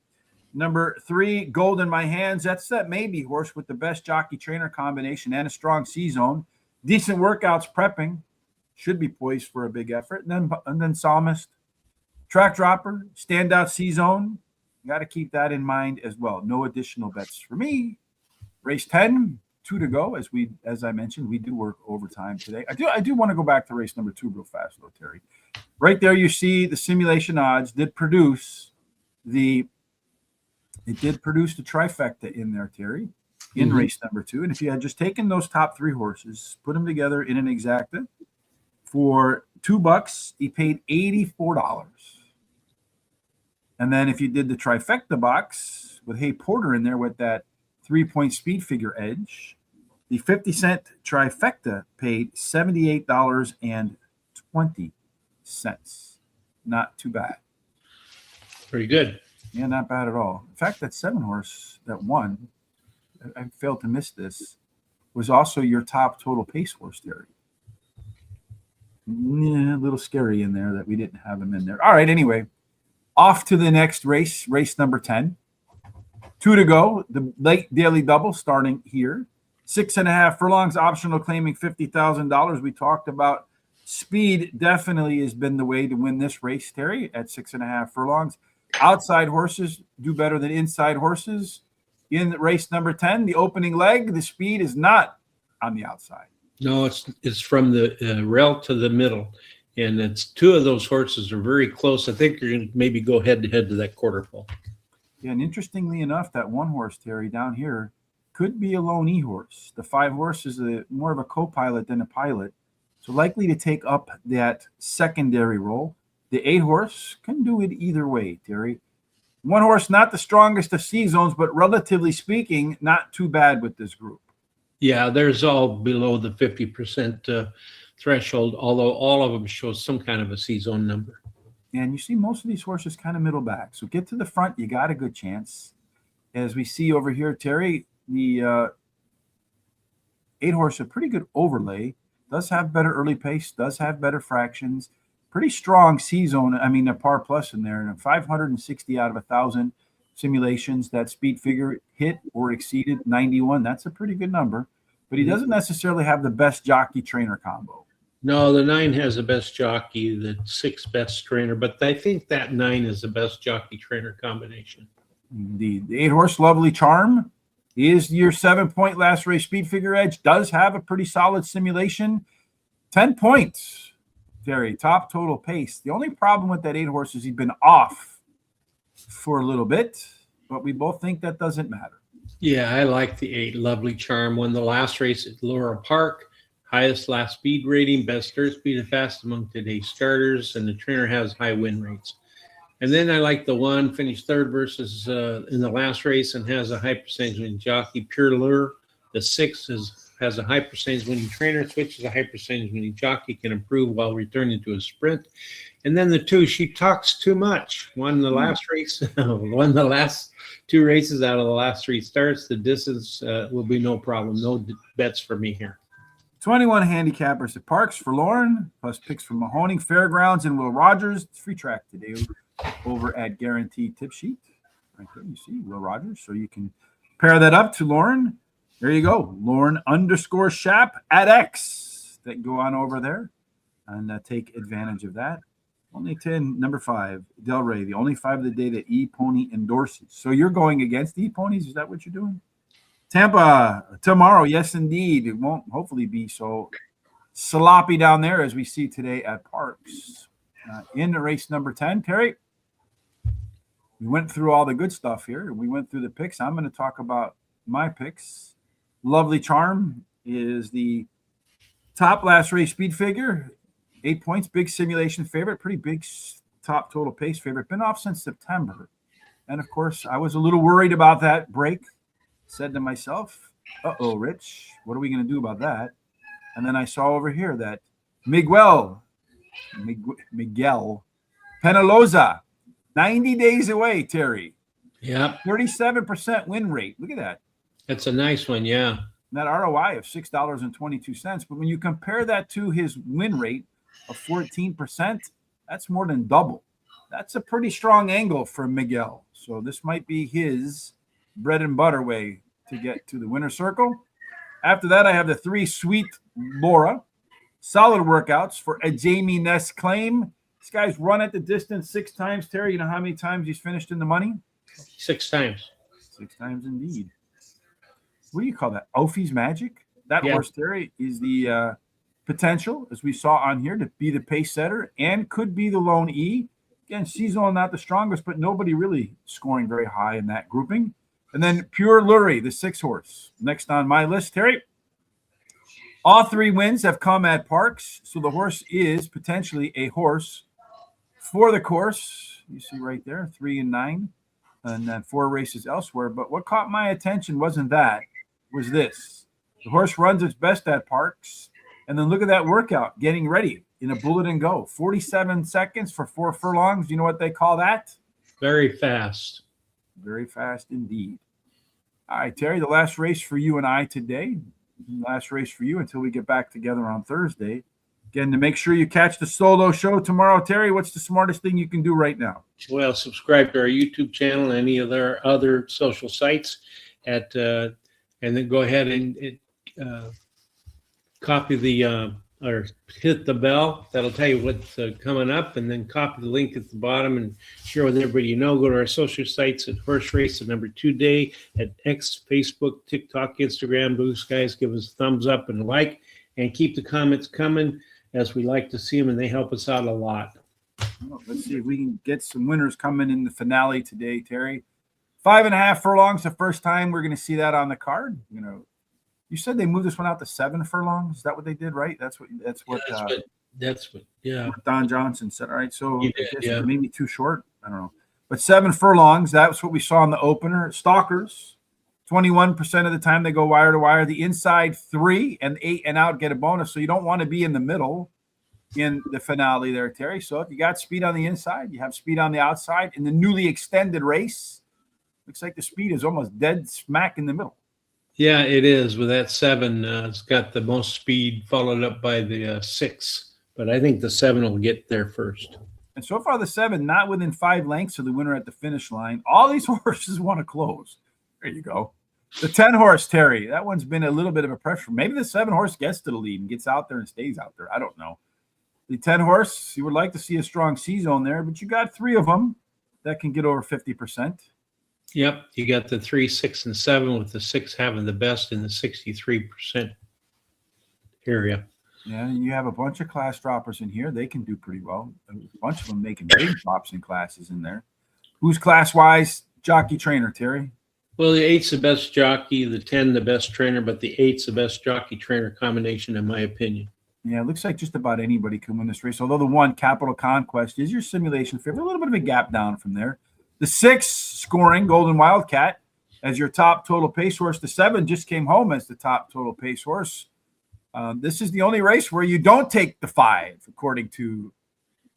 Number 3, Gold in My Hands. That's that maybe horse with the best jockey trainer combination and a strong C-zone. Decent workouts prepping. Should be poised for a big effort. And then Psalmist. Track dropper. Standout C-zone. Got to keep that in mind as well. No additional bets for me. Race 10. 2 to go. As I mentioned, we do work overtime today. I do want to go back to race number 2 real fast, though, Terry. Right there you see the simulation odds did produce the trifecta in there, Terry, in race number 2. And if you had just taken those top 3 horses, put them together in an exacta for $2, you paid $84. And then if you did the trifecta box with Hay Porter in there with that 3-point speed figure edge, the 50-cent trifecta paid $78.20. Not too bad. Pretty good. Yeah, not bad at all. In fact, that 7 horse that won, I failed to miss this, was also your top total pace horse, Terry. Yeah, a little scary in there that we didn't have him in there. All right, anyway, off to the next race, race number 10. 2 to go. The late daily double starting here. 6.5 furlongs, optional claiming $50,000. We talked about speed definitely has been the way to win this race, Terry, at 6.5 furlongs. Outside horses do better than inside horses. In race number 10, the opening leg, the speed is not on the outside. No, it's from the rail to the middle, and it's two of those horses are very close. I think you're going to maybe go head to head to that quarter pole. Yeah, and interestingly enough, that one horse, Terry, down here could be a lone E horse. The 5 horse is more of a co-pilot than a pilot, so likely to take up that secondary role. The 8 horse can do it either way, Terry. One horse, not the strongest of C zones, but relatively speaking, not too bad with this group. Yeah, there's all below the 50% threshold, although all of them show some kind of a C-zone number. And you see most of these horses kind of middle back. So get to the front, you got a good chance. As we see over here, Terry, the 8 horse, a pretty good overlay. Does have better early pace, does have better fractions. Pretty strong C-zone, a par plus in there. And 560 out of 1,000 simulations, that speed figure hit or exceeded 91. That's a pretty good number. But he doesn't necessarily have the best jockey-trainer combo. No, the 9 has the best jockey, the 6 best trainer, but I think that 9 is the best jockey-trainer combination. Indeed. The 8 horse, Lovely Charm, is your 7-point last race speed figure edge. Does have a pretty solid simulation. 10 points, Terry, top total pace. The only problem with that 8 horse is he's been off for a little bit, but we both think that doesn't matter. Yeah, I like the 8, Lovely Charm. Won the last race at Laurel Park. Highest last speed rating, best start speed and fast among today's starters, and the trainer has high win rates. And then I like the 1, finished 3rd versus in the last race and has a high percentage winning jockey, Pure Lure. The 6 has a high percentage winning trainer, switches a high percentage winning jockey, can improve while returning to a sprint. And then the 2, she talks too much. Won the last race, won the last 2 races out of the last 3 starts. The distance will be no problem. No bets for me here. 21 handicappers at Parx for Lauren, plus picks from Mahoning, Fairgrounds, and Will Rogers. It's free track today over at Guaranteed Tip Sheet. Right there, you see Will Rogers. So you can pair that up to Lauren. There you go. Lauren _ Shap at X. That go on over there and take advantage of that. Only 10, number 5, Del Rey, the only 5 of the day that E-Pony endorses. So you're going against E-Ponies? Is that what you're doing? Tampa tomorrow, yes, indeed. It won't hopefully be so sloppy down there as we see today at Parx. In race number 10, Terry, we went through all the good stuff here. We went through the picks. I'm going to talk about my picks. Lovely Charm is the top last race speed figure. 8 points, big simulation favorite, pretty big top total pace favorite. Been off since September. And, of course, I was a little worried about that break. Said to myself, uh-oh, Rich, what are we going to do about that? And then I saw over here that Miguel Penaloza, 90 days away, Terry. Yep. 37% win rate. Look at that. That's a nice one, yeah. That ROI of $6.22. But when you compare that to his win rate of 14%, that's more than double. That's a pretty strong angle for Miguel. So this might be his bread and butter way to get to the winner's circle. After that, I have the 3 Sweet Laura. Solid workouts for a Jamie Ness claim. This guy's run at the distance 6 times. Terry, you know how many times he's finished in the money? 6 times. 6 times indeed. What do you call that? Ophi's Magic? That horse, Terry, is the potential, as we saw on here, to be the pace setter and could be the lone E. Again, C-zone not the strongest, but nobody really scoring very high in that grouping. And then Pure Lure, the 6 horse. Next on my list, Terry. All 3 wins have come at Parx, so the horse is potentially a horse for the course. You see right there, 3 and 9, and then 4 races elsewhere. But what caught my attention wasn't that, was this. The horse runs its best at Parx, and then look at that workout, getting ready in a bullet and go. 47 seconds for 4 furlongs. You know what they call that? Very fast. Very fast indeed. All right, Terry, the last race for you and I today. Last race for you until we get back together on Thursday. Again, to make sure you catch the solo show tomorrow, Terry, what's the smartest thing you can do right now? Well, subscribe to our YouTube channel, any of our other social sites, and then go ahead and copy the or hit the bell. That'll tell you what's coming up, and then copy the link at the bottom and share with everybody you know. Go to our social sites at Horse Race #2 Day at X, Facebook, TikTok, Instagram, Blue Skies. Give us a thumbs up and a like, and keep the comments coming, as we like to see them, and they help us out a lot. Well, let's see if we can get some winners coming in the finale today, Terry. 5.5 furlongs the first time we're going to see that on the card. You said they moved this one out to 7 furlongs. Is that what they did, right? That's what Yeah. what Don Johnson said. All right, so He did, yeah. maybe too short. I don't know. But 7 furlongs, that's what we saw in the opener. Stalkers, 21% of the time they go wire to wire. The inside 3 and 8 and out get a bonus. So you don't want to be in the middle in the finale there, Terry. So if you got speed on the inside, you have speed on the outside. In the newly extended race, looks like the speed is almost dead smack in the middle. Yeah, it is. With that 7, it's got the most speed, followed up by the 6. But I think the 7 will get there first. And so far, the 7 not within 5 lengths of the winner at the finish line. All these horses want to close. There you go. The 10 horse, Terry, that one's been a little bit of a pressure. Maybe the 7 horse gets to the lead and gets out there and stays out there. I don't know. The 10 horse, you would like to see a strong C-zone there, but you got 3 of them that can get over 50%. Yep, you got the 3, 6, and 7, with the 6 having the best in the 63% area. Yeah, and you have a bunch of class droppers in here. They can do pretty well. A bunch of them making big drops in classes in there. Who's class-wise jockey trainer, Terry? Well, the 8's the best jockey, the 10 the best trainer, but the 8's the best jockey trainer combination, in my opinion. Yeah, it looks like just about anybody can win this race. Although the 1, Capital Conquest, is your simulation favorite. A little bit of a gap down from there. The 6, Scoring, Golden Wildcat, as your top total pace horse. The 7 just came home as the top total pace horse. This is the only race where you don't take the 5, according to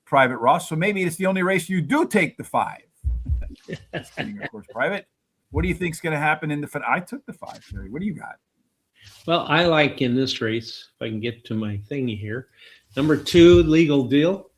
Private Ross. So maybe it's the only race you do take the 5. Just kidding, of course, Private. What do you think is going to happen in the I took the 5, Terry. What do you got? Well, I like in this race, if I can get to my thingy here, #2, Legal Deal.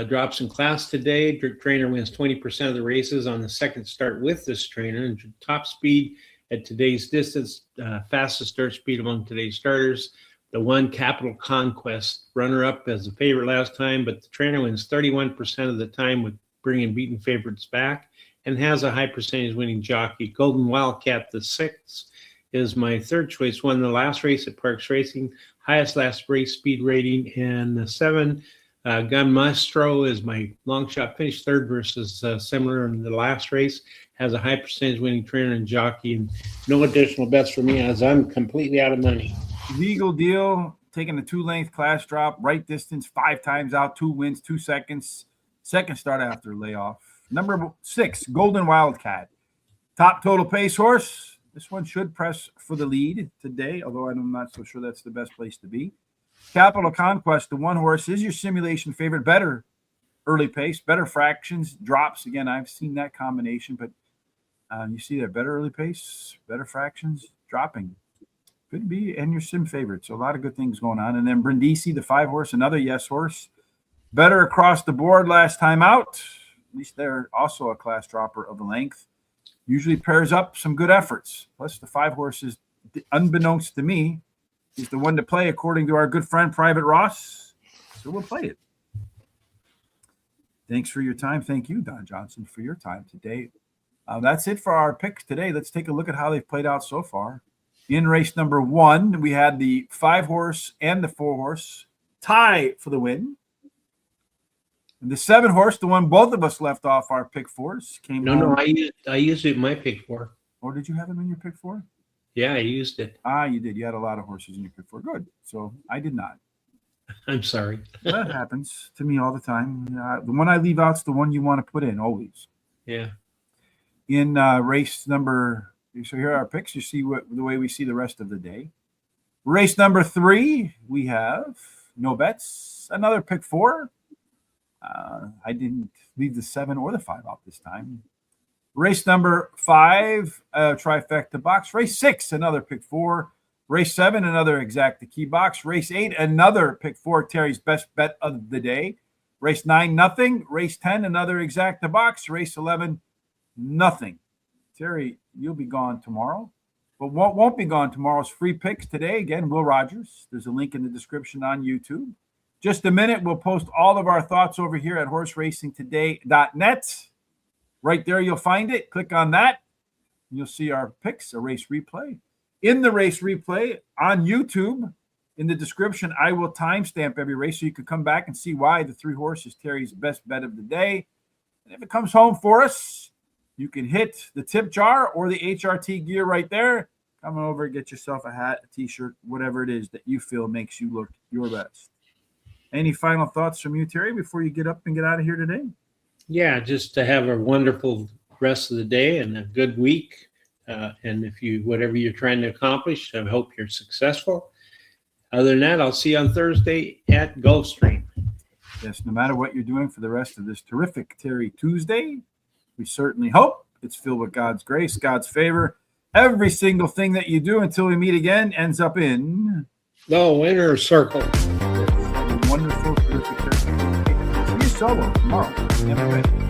Drops in class today. Trainer wins 20% of the races on the second start with this trainer. And top speed at today's distance, fastest start speed among today's starters. The 1, Capital Conquest, runner-up as the favorite last time, but the trainer wins 31% of the time with bringing beaten favorites back and has a high percentage winning jockey. Golden Wildcat, the 6, is my third choice. Won the last race at Parx Racing, highest last race speed rating, and the 7, Gun Maestro, is my long shot, finished third versus similar in the last race, has a high percentage winning trainer and jockey, and no additional bets for me as I'm completely out of money. Legal Deal, taking a 2-length class drop, right distance, 5 times out, 2 wins, 2 seconds, second start after layoff. #6, Golden Wildcat, top total pace horse. This one should press for the lead today, although I'm not so sure that's the best place to be. Capital Conquest, the 1 horse, is your simulation favorite. Better early pace, better fractions, drops. Again, I've seen that combination, but you see that better early pace, better fractions, dropping. Could be and your sim favorite. So a lot of good things going on. And then Brindisi, the 5 horse, another yes horse. Better across the board last time out. At least they're also a class dropper of the length. Usually pairs up some good efforts. Plus the 5 horses, unbeknownst to me, is the one to play according to our good friend Private Ross. So we'll play it. Thanks for your time. Thank you, Don Johnson, for your time today. That's it for our picks today. Let's take a look at how they've played out so far. In race #1, we had the 5 horse and the 4 horse tie for the win. And the 7 horse, the one both of us left off our pick 4s, came home. No, I used it in my pick 4. Or did you have him in your pick 4? Yeah, I used it. You did. You had a lot of horses in your pick 4. Good. So I did not. I'm sorry. That happens to me all the time. The one I leave out's the one you want to put in always. Yeah. In race number, so here are our picks. You see the way we see the rest of the day. Race #3, we have no bets. Another pick 4. I didn't leave the 7 or the 5 out this time. Race #5, trifecta box. Race 6, another pick 4. Race 7, another Exacta key box. Race 8, another pick 4, Terry's best bet of the day. Race 9, nothing. Race 10, another Exacta box. Race 11, nothing. Terry, you'll be gone tomorrow. But what won't be gone tomorrow is free picks today. Again, Will Rogers. There's a link in the description on YouTube. Just a minute, we'll post all of our thoughts over here at horseracingtoday.net. Right there, you'll find it. Click on that. And you'll see our picks, a race replay. In the race replay on YouTube, in the description, I will timestamp every race so you can come back and see why the 3 horses Terry's best bet of the day. And if it comes home for us, you can hit the tip jar or the HRT gear right there. Come over, get yourself a hat, a t-shirt, whatever it is that you feel makes you look your best. Any final thoughts from you, Terry, before you get up and get out of here today? Yeah, just to have a wonderful rest of the day and a good week. And if you, whatever you're trying to accomplish, I hope you're successful. Other than that, I'll see you on Thursday at Gulfstream. Yes, no matter what you're doing for the rest of this terrific Terry Tuesday, we certainly hope it's filled with God's grace, God's favor. Every single thing that you do until we meet again ends up in the winner's circle. Wonderful, terrific. See you solo tomorrow.